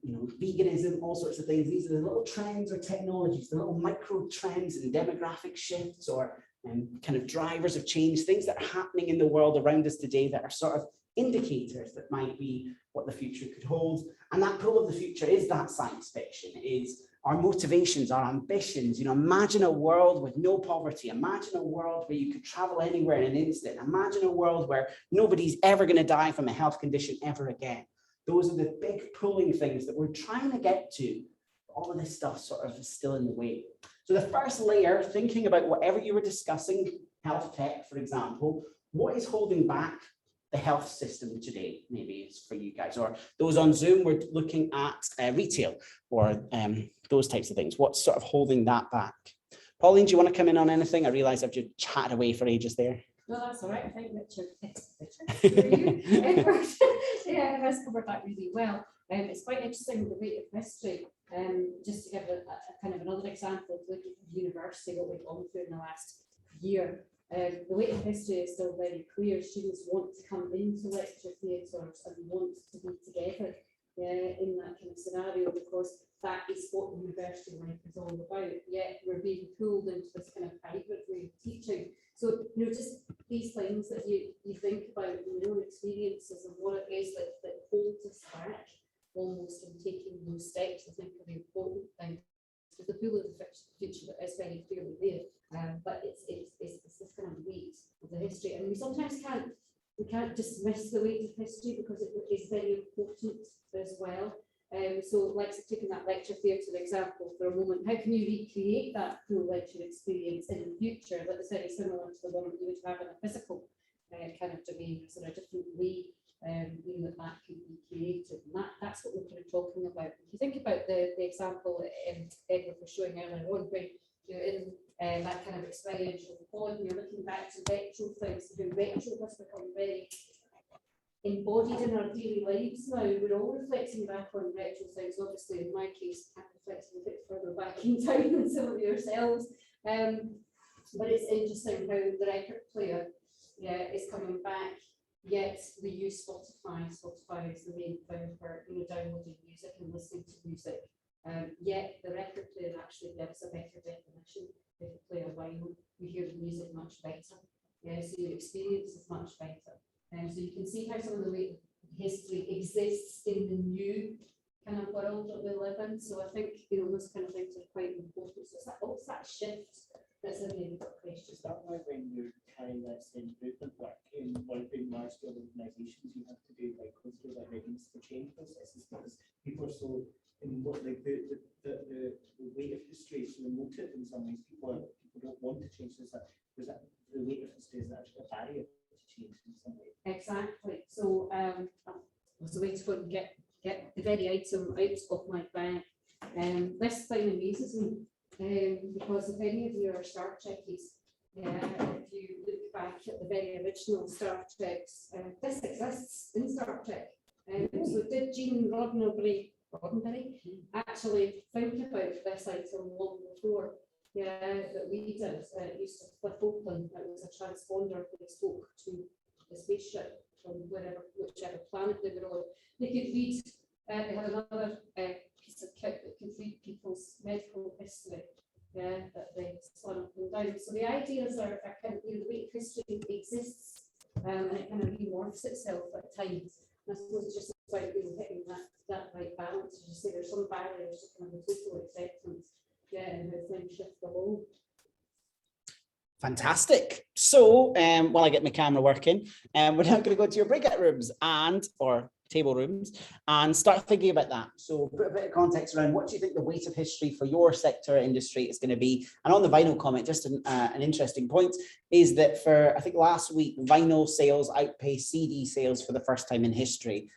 know, veganism, all sorts of things. These are the little trends or technologies, the little micro trends and demographic shifts or kind of drivers of change, things that are happening in the world around us today that are sort of indicators that might be what the future could hold. And that pull of the future is that science fiction, is our motivations, our ambitions. You know, imagine a world with no poverty. Imagine a world where you could travel anywhere in an instant. Imagine a world where nobody's ever going to die from a health condition ever again. Those are the big pulling things that we're trying to get to. All of this stuff sort of is still in the way. So the first layer, thinking about whatever you were discussing, health tech, for example, what is holding back the health system today? Maybe it's for you guys, or those on Zoom, we're looking at retail or those types of things. What's sort of holding that back? Pauline, do you want to come in on anything? I realize I've just chatted away for ages there. No, that's all right. I think Richard, yeah, has covered that really well. It's quite interesting, the weight of history. Just to give a kind of another example, looking at university, what we've gone through in the last year. The weight of history is still very clear. Students want to come into lecture theatres and want to be together in that kind of scenario, because that is what university life is all about. Yet we're being pulled into this kind of hybrid way of teaching. So, you know, just these things that you think about in your own experiences and what it is that holds us back almost in taking those steps, I think are the important thing. So the pull of the future is very clearly there, but it's this kind of weight of the history, and we sometimes can't dismiss the weight of history because it is very important as well. So like taking that lecture theatre example for a moment, how can you recreate that full lecture experience in the future that is very similar to the one that you would have in a physical kind of domain, so a different way you know, that could be created, and that's what we're kind of talking about. If you think about the example Edward was showing earlier on, when you're in that kind of experiential pod, and you're looking back to retro things, so retro has become very embodied in our daily lives now. We're all reflecting back on retro things. Obviously, in my case, I'm reflecting a bit further back in time than some of yourselves. But it's interesting how the record player is coming back. Yet we use Spotify. Spotify is the main thing for, you know, downloading music and listening to music. Yet the record player actually gives a better definition. If you play a vinyl, you hear the music much better. Yeah, so your experience is much better. So you can see how some of the way history exists in the new kind of world that we live in. So I think, you know, those kind of things are quite important. So it's that shift that's a really good question. Is that why when you're carrying that same movement work in large scale organizations, you have to do like go through like readiness for change processes, because people are so in what like the weight of history history is so emotive in some ways. People don't want to change this. There's that the weight of history is actually a barrier to change in some way. Exactly. So was the way to go and get the very item out of my bag. This thing amazes me because if any of you are Star Trekkies, if you look back at the very original Star Treks, this exists in Star Trek. So did Gene Roddenberry actually think about this item long before? That we did. It used to flip open. It was a transponder that spoke to the spaceship from whichever planet they were on. They could read. They had another piece of kit that could read people's medical history. That they spun up and down. So the ideas are kind of, the way history exists, and it kind of remorphs itself at times. And I suppose it's just about hitting that right balance. As you say, there's some barriers to kind of total acceptance. And how things shift along. Fantastic. So while I get my camera working, we're now going to go to your breakout rooms or table rooms and start thinking about that. So put a bit of context around what do you think the weight of history for your sector industry is going to be. And on the vinyl comment, just an interesting point is that for, I think last week, vinyl sales outpaced CD sales for the first time in history,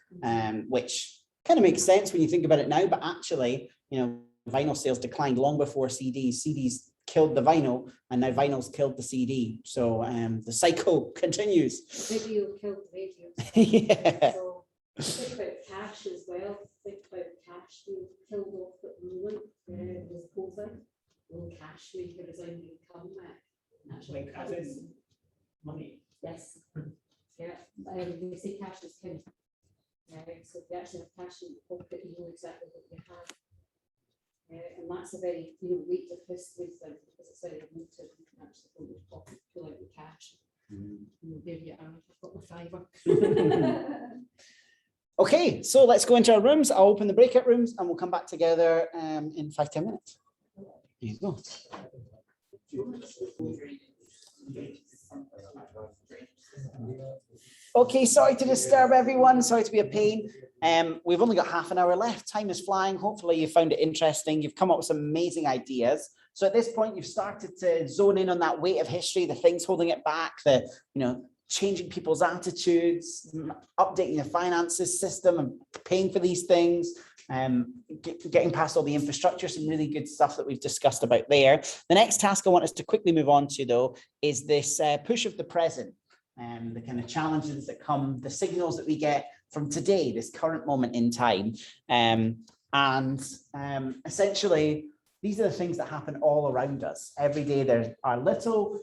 which kind of makes sense when you think about it now, but actually, vinyl sales declined long before CDs. CDs killed the vinyl, and now vinyl's killed the CD. So the cycle continues. Video killed radio. Yeah. So think about cash as well. Think about cash being killed off at the moment with COVID. Will cash make a resounding comeback? Like as in money. Yes. Yeah. They say cash is king. So if you actually have cash in your pocket, you know exactly what you have. And that's a very weight of history thing because it's very emotive. You can actually go to your pocket, pull out the cash. There you are. I've got my $5. Okay, so let's go into our rooms. I'll open the breakout rooms and we'll come back together in 5-10 minutes. There you go. Okay, sorry to disturb everyone. Sorry to be a pain. We've only got half an hour left. Time is flying. Hopefully you found it interesting. You've come up with some amazing ideas. So at this point, you've started to zone in on that weight of history, the things holding it back, the, changing people's attitudes, updating the finances system and paying for these things, getting past all the infrastructure, some really good stuff that we've discussed about there. The next task I want us to quickly move on to, though, is this push of the present. The kind of challenges that come, the signals that we get from today, this current moment in time. Essentially, these are the things that happen all around us. Every day there are little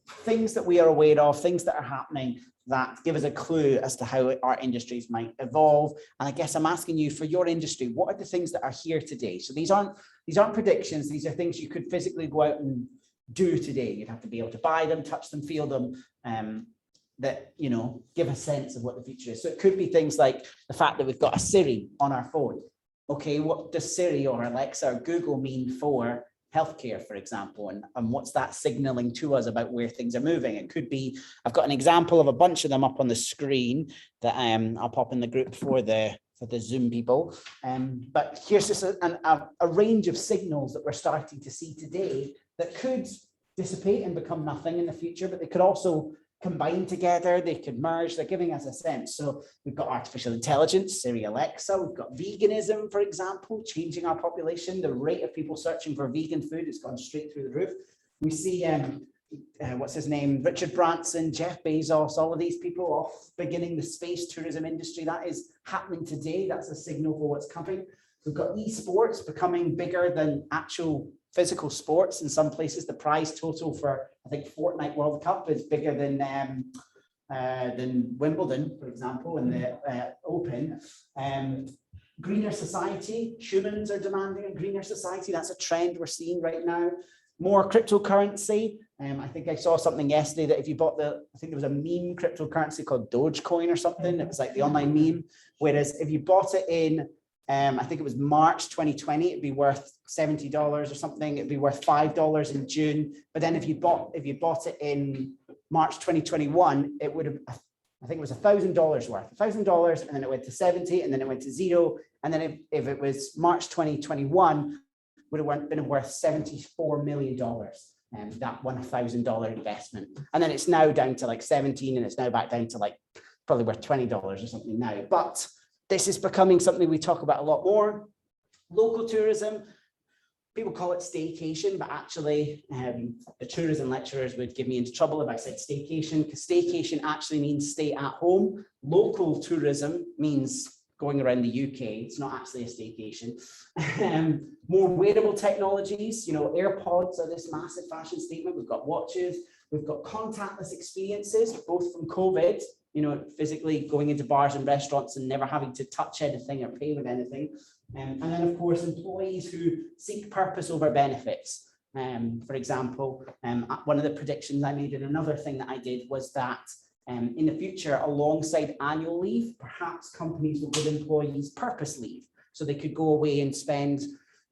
things that we are aware of, things that are happening that give us a clue as to how our industries might evolve. And I guess I'm asking you, for your industry, what are the things that are here today? So these aren't predictions, these are things you could physically go out and do today. You'd have to be able to buy them, touch them, feel them, that give a sense of what the future is. So it could be things like the fact that we've got a Siri on our phone. Okay, what does Siri or Alexa or Google mean for healthcare, for example, and what's that signaling to us about where things are moving? It could be, I've got an example of a bunch of them up on the screen that I'll pop in the group for the Zoom people. But here's just a range of signals that we're starting to see today that could dissipate and become nothing in the future, but they could also combine together, they could merge, they're giving us a sense. So we've got artificial intelligence, Siri, Alexa, we've got veganism, for example, changing our population. The rate of people searching for vegan food has gone straight through the roof. We see, what's his name, Richard Branson, Jeff Bezos, all of these people off beginning the space tourism industry. That is happening today. That's a signal for what's coming. We've got esports becoming bigger than actual physical sports. In some places, the prize total for, I think, Fortnite World Cup is bigger than Wimbledon, for example, and the Open. Greener society, humans are demanding a greener society. That's a trend we're seeing right now. More cryptocurrency. I think I saw something yesterday that if you bought I think there was a meme cryptocurrency called Dogecoin or something. It was like the online meme. Whereas if you bought it in I think it was March 2020, it'd be worth $70 or something. It'd be worth $5 in June. But then if you bought it in March 2021, it would have, I think it was $1,000 worth, $1,000, and then it went to 70, and then it went to 0. And then if it was March 2021, would have been worth $74 million. That $1,000 investment. And then it's now down to like 17, and it's now back down to like probably worth $20 or something now. But this is becoming something we talk about a lot more. Local tourism, people call it staycation, but actually the tourism lecturers would give me into trouble if I said staycation, because staycation actually means stay at home. Local tourism means going around the UK. It's not actually a staycation. More wearable technologies, you know, AirPods are this massive fashion statement. We've got watches, we've got contactless experiences, both from COVID, you know, physically going into bars and restaurants and never having to touch anything or pay with anything. And then, of course, employees who seek purpose over benefits. For example, one of the predictions I made in another thing that I did was that in the future, alongside annual leave, perhaps companies will give employees purpose leave. So they could go away and spend,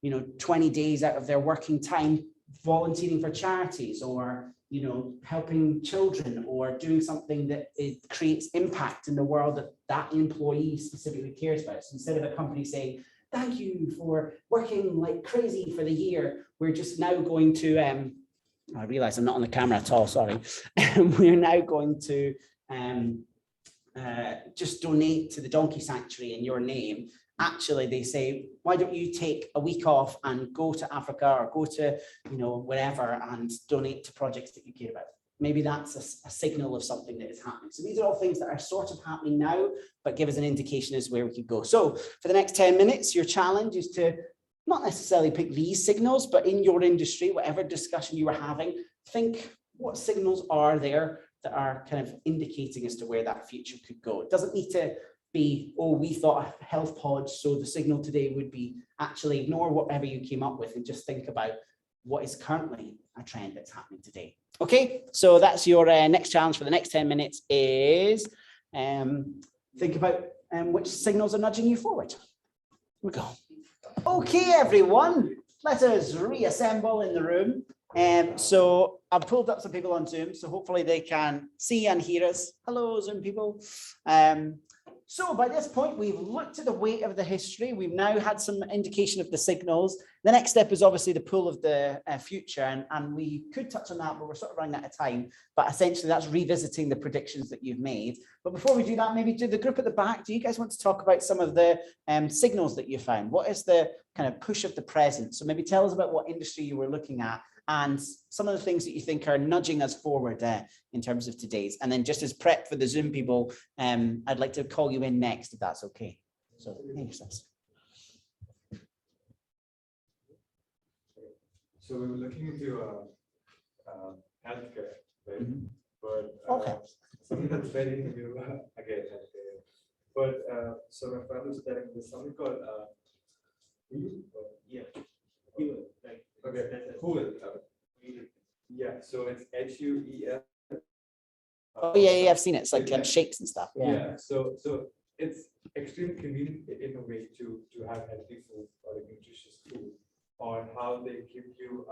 you know, 20 days out of their working time volunteering for charities, or, you know, helping children, or doing something that it creates impact in the world that that employee specifically cares about. So instead of a company saying, thank you for working like crazy for the year, we're just now going to, I realize I'm not on the camera at all, sorry. We're now going to just donate to the donkey sanctuary in your name. Actually, they say, why don't you take a week off and go to Africa or go to, you know, wherever and donate to projects that you care about. Maybe that's a signal of something that is happening. So these are all things that are sort of happening now, but give us an indication as where we could go. So for the next 10 minutes, your challenge is to not necessarily pick these signals, but in your industry, whatever discussion you were having, think what signals are there that are kind of indicating as to where that future could go. It doesn't need to be, oh, we thought a health pod, so the signal today would be actually ignore whatever you came up with and just think about what is currently a trend that's happening today. Okay, so that's your next challenge for the next 10 minutes is think about which signals are nudging you forward. Here we go. Okay, everyone, let us reassemble in the room. So I've pulled up some people on Zoom, so hopefully they can see and hear us. Hello, Zoom people. So by this point, we've looked at the weight of the history. We've now had some indication of the signals. The next step is obviously the pull of the future, and we could touch on that, but we're sort of running out of time. But essentially, that's revisiting the predictions that you've made. But before we do that, maybe to the group at the back, do you guys want to talk about some of the signals that you found? What is the kind of push of the present? So maybe tell us about what industry you were looking at and some of the things that you think are nudging us forward in terms of today's. And then just as prep for the Zoom people, I'd like to call you in next, if that's okay. So thanks. So we were looking into healthcare, right? Mm-hmm. But Okay. something that's very new again, healthcare. But so my friend was telling me something called HUEL. Yeah, so it's HUEL. Oh yeah, I've seen it. It's like shakes and stuff. Yeah. So it's extremely convenient in a way to have healthy food or like nutritious food, or how they give you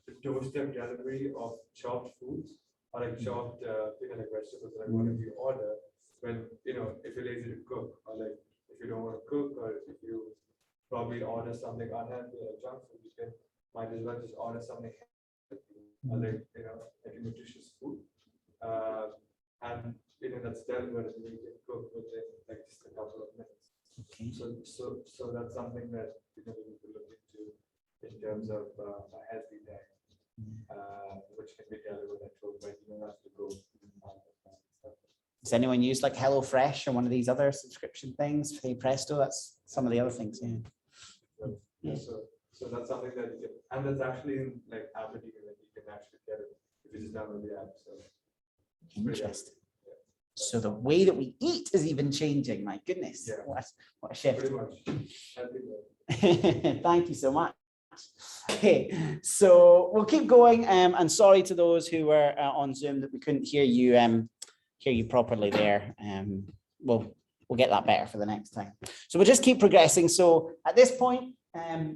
the doorstep delivery of chopped foods or like chopped like vegetables, like whatever you order. When if you're lazy to cook, or like if you don't want to cook, or if you probably order something unhealthy like junk food, you might as well just order something healthy, or like like a nutritious food. And that's delivered and you can cook within like just a couple of minutes. Okay. So that's something that we need to look into in terms of a healthy diet, which can be delivered at home when you don't have to go. Does anyone use like HelloFresh or one of these other subscription things? Hey Presto, that's some of the other things. Yeah. So that's something that you can, and that's actually in like Aberdeen, that you can actually get it if you just download the app. So interesting. So the way that we eat is even changing. My goodness, yeah. What a shift. Pretty much. Thank you so much. Okay, so we'll keep going. And sorry to those who were on Zoom that we couldn't hear you properly there. We'll get that better for the next time. So we'll just keep progressing. So at this point,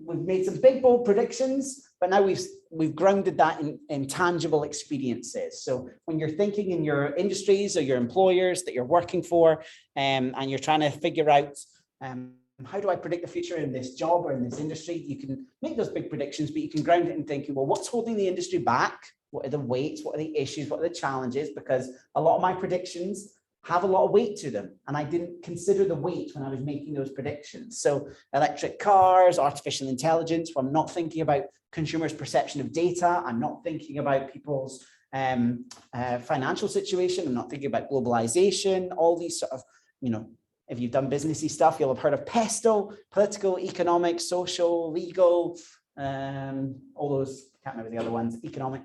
we've made some big bold predictions, but now we've grounded that in tangible experiences. So when you're thinking in your industries or your employers that you're working for, and you're trying to figure out how do I predict the future in this job or in this industry? You can make those big predictions, but you can ground it in thinking, well, what's holding the industry back? What are the weights? What are the issues? What are the challenges? Because a lot of my predictions have a lot of weight to them, and I didn't consider the weight when I was making those predictions. So electric cars, artificial intelligence, well, I'm not thinking about consumers' perception of data. I'm not thinking about people's financial situation. I'm not thinking about globalization, all these sort of, you know, if you've done businessy stuff, you'll have heard of PESTO, political, economic, social, legal, all those, can't remember the other ones, economic.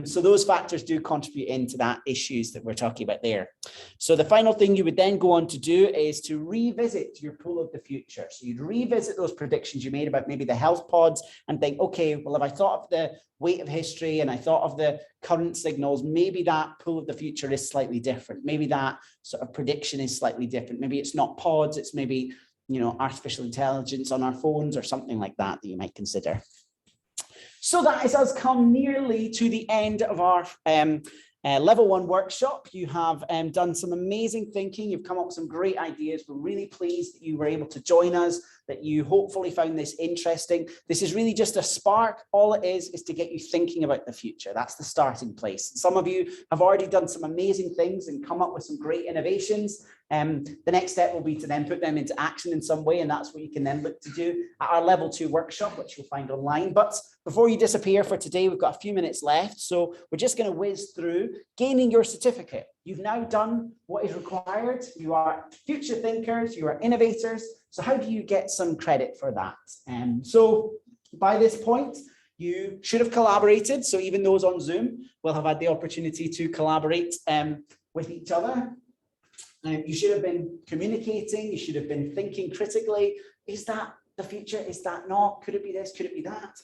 So those factors do contribute into that issues that we're talking about there. So the final thing you would then go on to do is to revisit your pool of the future. So you'd revisit those predictions you made about maybe the health pods and think, okay, well, if I thought of the weight of history and I thought of the current signals, maybe that pool of the future is slightly different. Maybe that sort of prediction is slightly different. Maybe it's not pods, it's maybe, you know, artificial intelligence on our phones or something like that you might consider. So that is us come nearly to the end of our level 1 workshop. You have done some amazing thinking. You've come up with some great ideas. We're really pleased that you were able to join us, that you hopefully found this interesting. This is really just a spark. All it is to get you thinking about the future. That's the starting place. Some of you have already done some amazing things and come up with some great innovations. The next step will be to then put them into action in some way, and that's what you can then look to do at our level 2 workshop, which you'll find online. But before you disappear for today, we've got a few minutes left, so we're just going to whiz through gaining your certificate. You've now done what is required. You are future thinkers, you are innovators. So how do you get some credit for that? So by this point, you should have collaborated. So even those on Zoom will have had the opportunity to collaborate with each other. You should have been communicating. You should have been thinking critically. Is that the future? Is that not? Could it be this? Could it be that?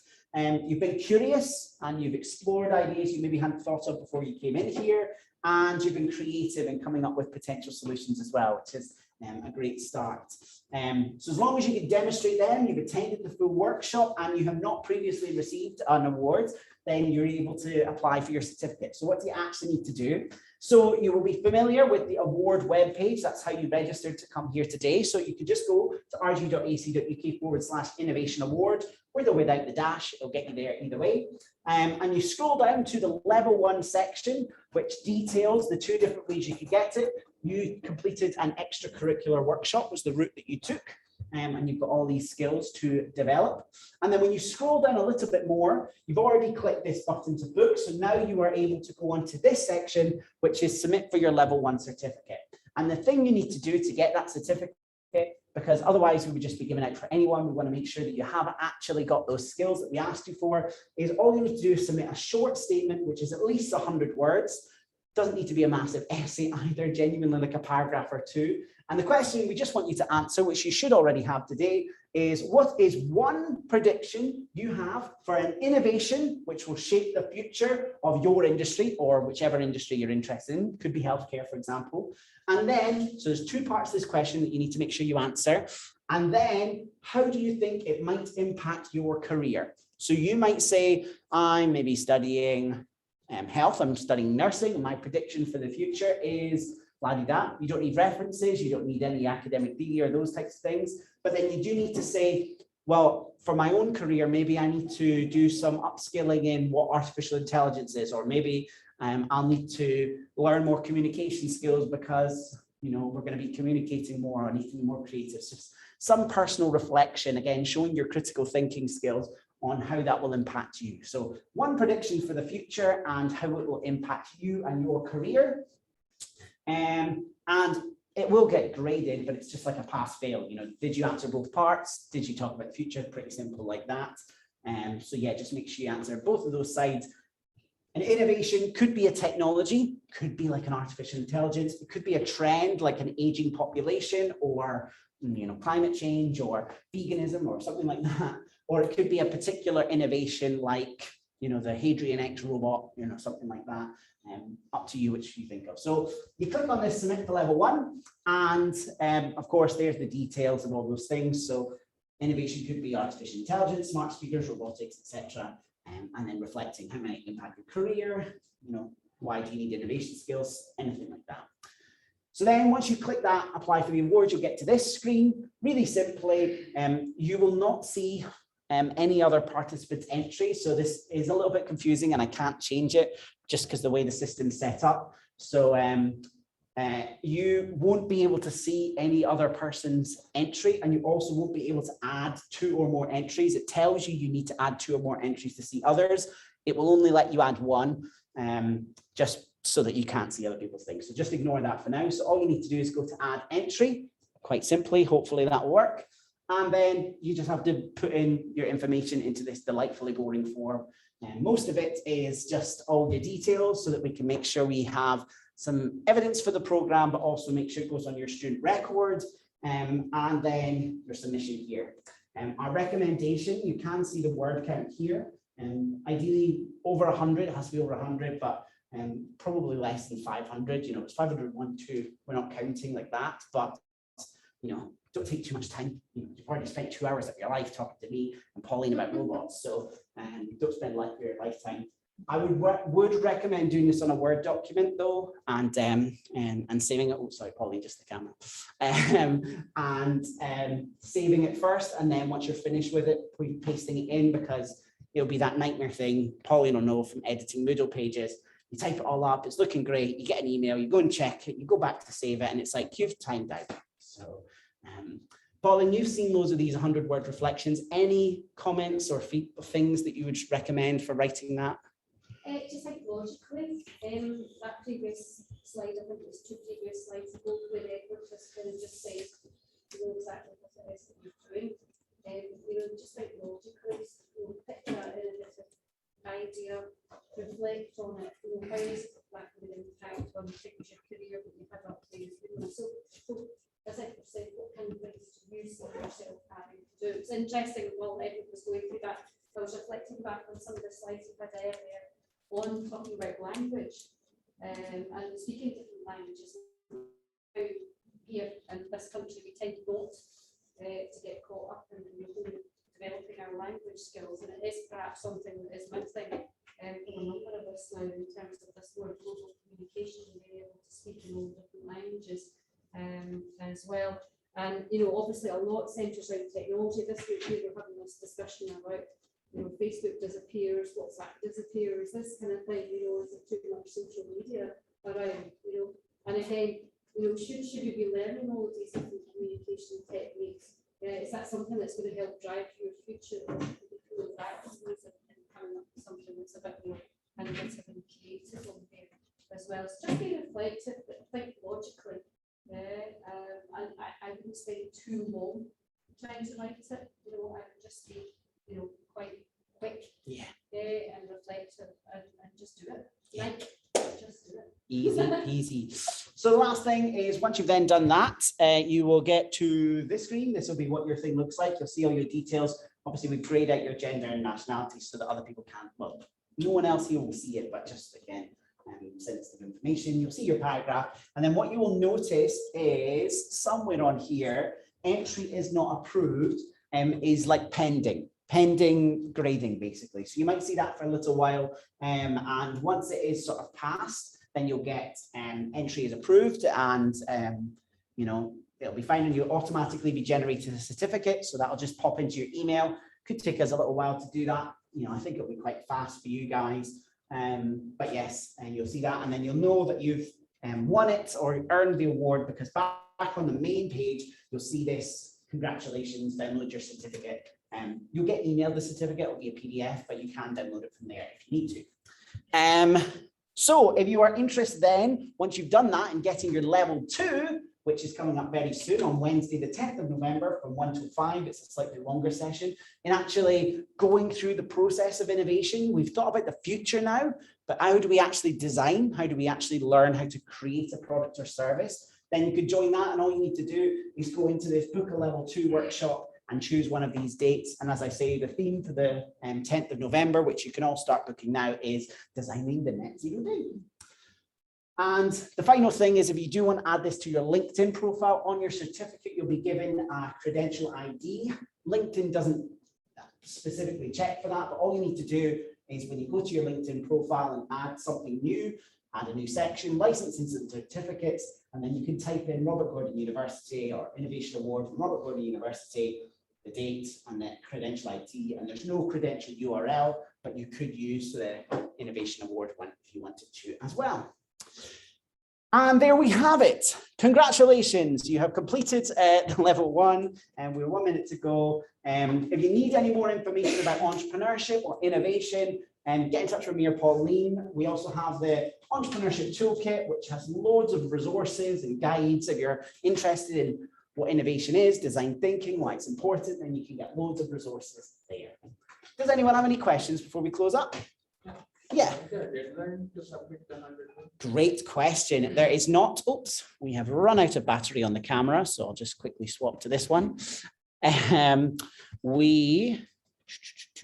You've been curious and you've explored ideas you maybe hadn't thought of before you came in here. And you've been creative in coming up with potential solutions as well, which is a great start. So as long as you can demonstrate them, you've attended the full workshop and you have not previously received an award, then you're able to apply for your certificate. So what do you actually need to do? So you will be familiar with the award webpage. That's how you registered to come here today. So you can just go to rgu.ac.uk/innovation award, with or without the dash. It'll get you there either way. And you scroll down to the level 1 section, which details the 2 different ways you could get it. You completed an extracurricular workshop, was the route that you took. And you've got all these skills to develop. And then when you scroll down a little bit more, you've already clicked this button to book. So now you are able to go on to this section, which is submit for your level 1 certificate. And the thing you need to do to get that certificate, because otherwise we would just be giving out for anyone, we want to make sure that you have actually got those skills that we asked you for, is all you need to do is submit a short statement, which is at least 100 words. Doesn't need to be a massive essay either, genuinely like a paragraph or 2. And the question we just want you to answer, which you should already have today, is what is one prediction you have for an innovation which will shape the future of your industry or whichever industry you're interested in? Could be healthcare, for example. And then, so there's 2 parts to this question that you need to make sure you answer. And then, how do you think it might impact your career? So you might say, I'm maybe studying health, I'm studying nursing. My prediction for the future is la-di-da. You don't need references, you don't need any academic degree or those types of things. But then you do need to say, well, for my own career, maybe I need to do some upskilling in what artificial intelligence is, or maybe I'll need to learn more communication skills because, you know, we're going to be communicating more. I need to be more creative. So some personal reflection, again, showing your critical thinking skills on how that will impact you. So one prediction for the future and how it will impact you and your career. And it will get graded, but it's just like a pass fail. You know, did you answer both parts? Did you talk about the future? Pretty simple like that. So yeah, just make sure you answer both of those sides. An innovation could be a technology, could be like an artificial intelligence. It could be a trend like an aging population, or, you know, climate change or veganism or something like that. Or it could be a particular innovation like, you know, the Hadrian X robot, you know, something like that. Up to you which you think of. So you click on this submit for level 1, and of course there's the details of all those things. So innovation could be artificial intelligence, smart speakers, robotics, etc. And then reflecting how might it impact your career, you know, why do you need innovation skills, anything like that. So then once you click that, apply for the award, you'll get to this screen. Really simply, you will not see any other participants' entry. So this is a little bit confusing and I can't change it just because the way the system's set up. So you won't be able to see any other person's entry, and you also won't be able to add 2 or more entries. It tells you need to add 2 or more entries to see others. It will only let you add 1, just so that you can't see other people's things. So just ignore that for now. So all you need to do is go to add entry, quite simply. Hopefully that will work. And then you just have to put in your information into this delightfully boring form. And most of it is just all your details so that we can make sure we have some evidence for the program, but also make sure it goes on your student record, and then your submission here. Our recommendation, you can see the word count here, and ideally over 100, it has to be over 100, but probably less than 500. You know, it's 501, 2. We're not counting like that, but you know, don't take too much time. You know, you've already spent 2 hours of your life talking to me and Pauline about robots, so don't spend your lifetime. I would recommend doing this on a Word document though, and saving it. Oh, sorry, Pauline, just the camera. Saving it first, and then once you're finished with it, pasting it in, because it'll be that nightmare thing. Pauline will know from editing Moodle pages. You type it all up, it's looking great. You get an email, you go and check it, you go back to save it, and it's like you've timed out. So, Pauline, you've seen loads of these 100-word reflections. Any comments or things that you would recommend for writing that? Just like logically, that previous slide, I think it was 2 previous slides ago, where Edward just kind of just says, you know, exactly what it is that you're doing. You know, just like logically, you know, pick that in a different idea, reflect on it, you know, how is that going to impact on things, your career that you've had up to, you know, so as I said, what kind of things do you see yourself having to do? It's interesting, while Edward was going through that, I was reflecting back on some of the slides we had earlier on talking about language and speaking different languages. How here in this country we tend not to get caught up in developing our language skills, and it is perhaps something that is missing from a number of us now in terms of this more global communication and being able to speak in all different languages as well. And you know, obviously a lot centres around technology. This week we were having this discussion about, you know, Facebook disappears, WhatsApp disappears, this kind of thing, you know, is it too much social media around, you know, and again, you know, should we be learning all of these different communication techniques? Is that something that's going to help drive your future? You know, that is coming up with something that's a bit more innovative and creative on there as well. So just be reflective, but think logically. And I wouldn't spend too long trying to write it, you know, I would just be, you know, quite quick, and reflective, and just do it. Yeah. Like, just do it. Easy. So the last thing is, once you've then done that, you will get to this screen. This will be what your thing looks like. You'll see all your details. Obviously, we grade out your gender and nationality so that other people can't. Well, no one else here will see it, but just again, sensitive information. You'll see your paragraph, and then what you will notice is somewhere on here, entry is not approved, is like pending grading, basically. So you might see that for a little while, and once it is sort of passed, then you'll get entry is approved, and you know, it'll be fine, and you'll automatically be generated a certificate. So that'll just pop into your email. Could take us a little while to do that. You know, I think it'll be quite fast for you guys. But yes, and you'll see that, and then you'll know that you've won it or earned the award, because back on the main page, you'll see this, congratulations, download your certificate. You'll get emailed the certificate, it'll be a PDF, but you can download it from there if you need to. So if you are interested then, once you've done that and getting your level 2, which is coming up very soon on Wednesday, the 10th of November from 1 till 5. It's a slightly longer session. In actually going through the process of innovation, we've thought about the future now, but how do we actually design? How do we actually learn how to create a product or service? Then you could join that, and all you need to do is go into this book a level 2 workshop and choose one of these dates. And as I say, the theme for the 10th of November, which you can all start booking now, is designing the net zero day. And the final thing is, if you do want to add this to your LinkedIn profile, on your certificate, you'll be given a credential ID. LinkedIn doesn't specifically check for that, but all you need to do is when you go to your LinkedIn profile and add something new, add a new section, licenses and certificates, and then you can type in Robert Gordon University or Innovation Award from Robert Gordon University, the date and the credential ID, and there's no credential URL, but you could use the Innovation Award one if you wanted to as well. And there we have it. Congratulations, you have completed level 1, and we're 1 minute to go. If you need any more information about entrepreneurship or innovation, get in touch with me or Pauline. We also have the Entrepreneurship Toolkit, which has loads of resources and guides. If you're interested in what innovation is, design thinking, why it's important, then you can get loads of resources there. Does anyone have any questions before we close up? Yeah. Great question. There is not. Oops, we have run out of battery on the camera, so I'll just quickly swap to this one. 2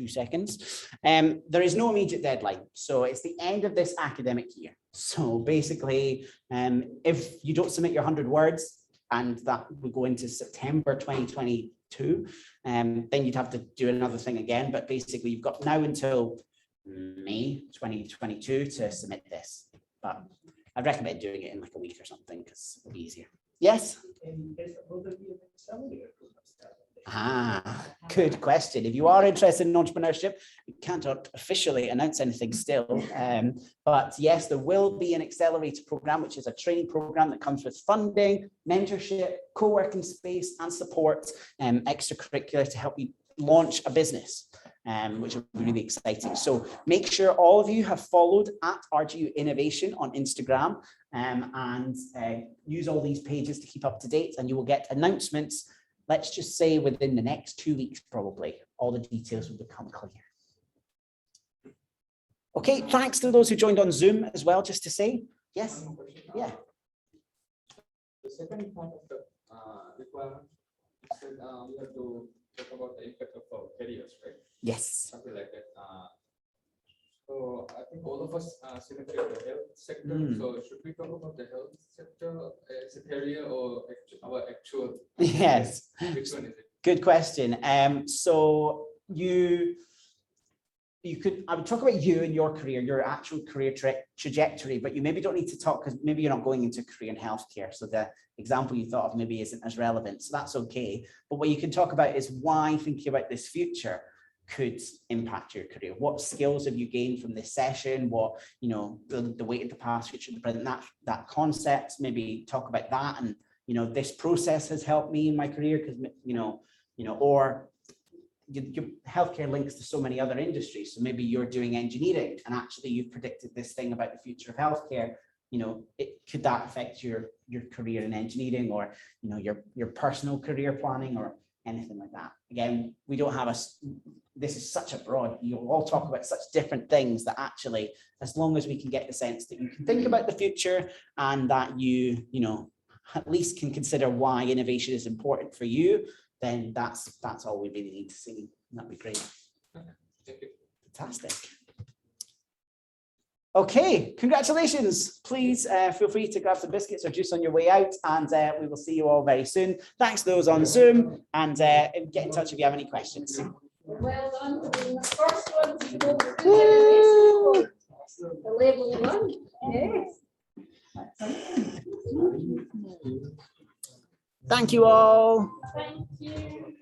seconds. There is no immediate deadline, so it's the end of this academic year. So basically, if you don't submit your 100 words, and that will go into September 2022, then you'd have to do another thing again. But basically, you've got now until May 2022 to submit this. But I'd recommend doing it in like a week or something because it'll be easier. Yes? Will there be an accelerator program? Good question. If you are interested in entrepreneurship, we can't officially announce anything still, but yes, there will be an accelerator program, which is a training program that comes with funding, mentorship, co-working space, and support, extracurricular to help you launch a business, which will be really exciting. So make sure all of you have followed at RGU Innovation on Instagram, and use all these pages to keep up to date, and you will get announcements. Let's just say within the next 2 weeks, probably, all the details will become clear. Okay, thanks to those who joined on Zoom as well, just to say, yes, yeah. The second part of the requirement said we have to talk about the impact of our careers, right? Yes. Something like that. So I think all of us selected the health sector. So should we talk about the health sector as a career or our actual? Yes. Which one is it? Good question. So you could, I would talk about you and your career, your actual career trajectory, but you maybe don't need to talk because maybe you're not going into a career in healthcare. So the example you thought of maybe isn't as relevant. So that's okay. But what you can talk about is why thinking about this future could impact your career. What skills have you gained from this session? What, you know, the weight of the past, future, the present, that concept, maybe talk about that. And, you know, this process has helped me in my career because, you know, or your healthcare links to so many other industries. So maybe you're doing engineering and actually you've predicted this thing about the future of healthcare. You know, could that affect your career in engineering or, you know, your personal career planning or anything like that? Again, we don't have this is such a broad, you'll all talk about such different things that actually, as long as we can get the sense that you can think about the future and that you know, at least can consider why innovation is important for you, then that's all we really need to see. That'd be great. Fantastic. Okay, congratulations. Please feel free to grab some biscuits or juice on your way out, and we will see you all very soon. Thanks to those on Zoom, and get in touch if you have any questions. Well done. The first one to go through the level 1. Yes. Thank you all. Thank you.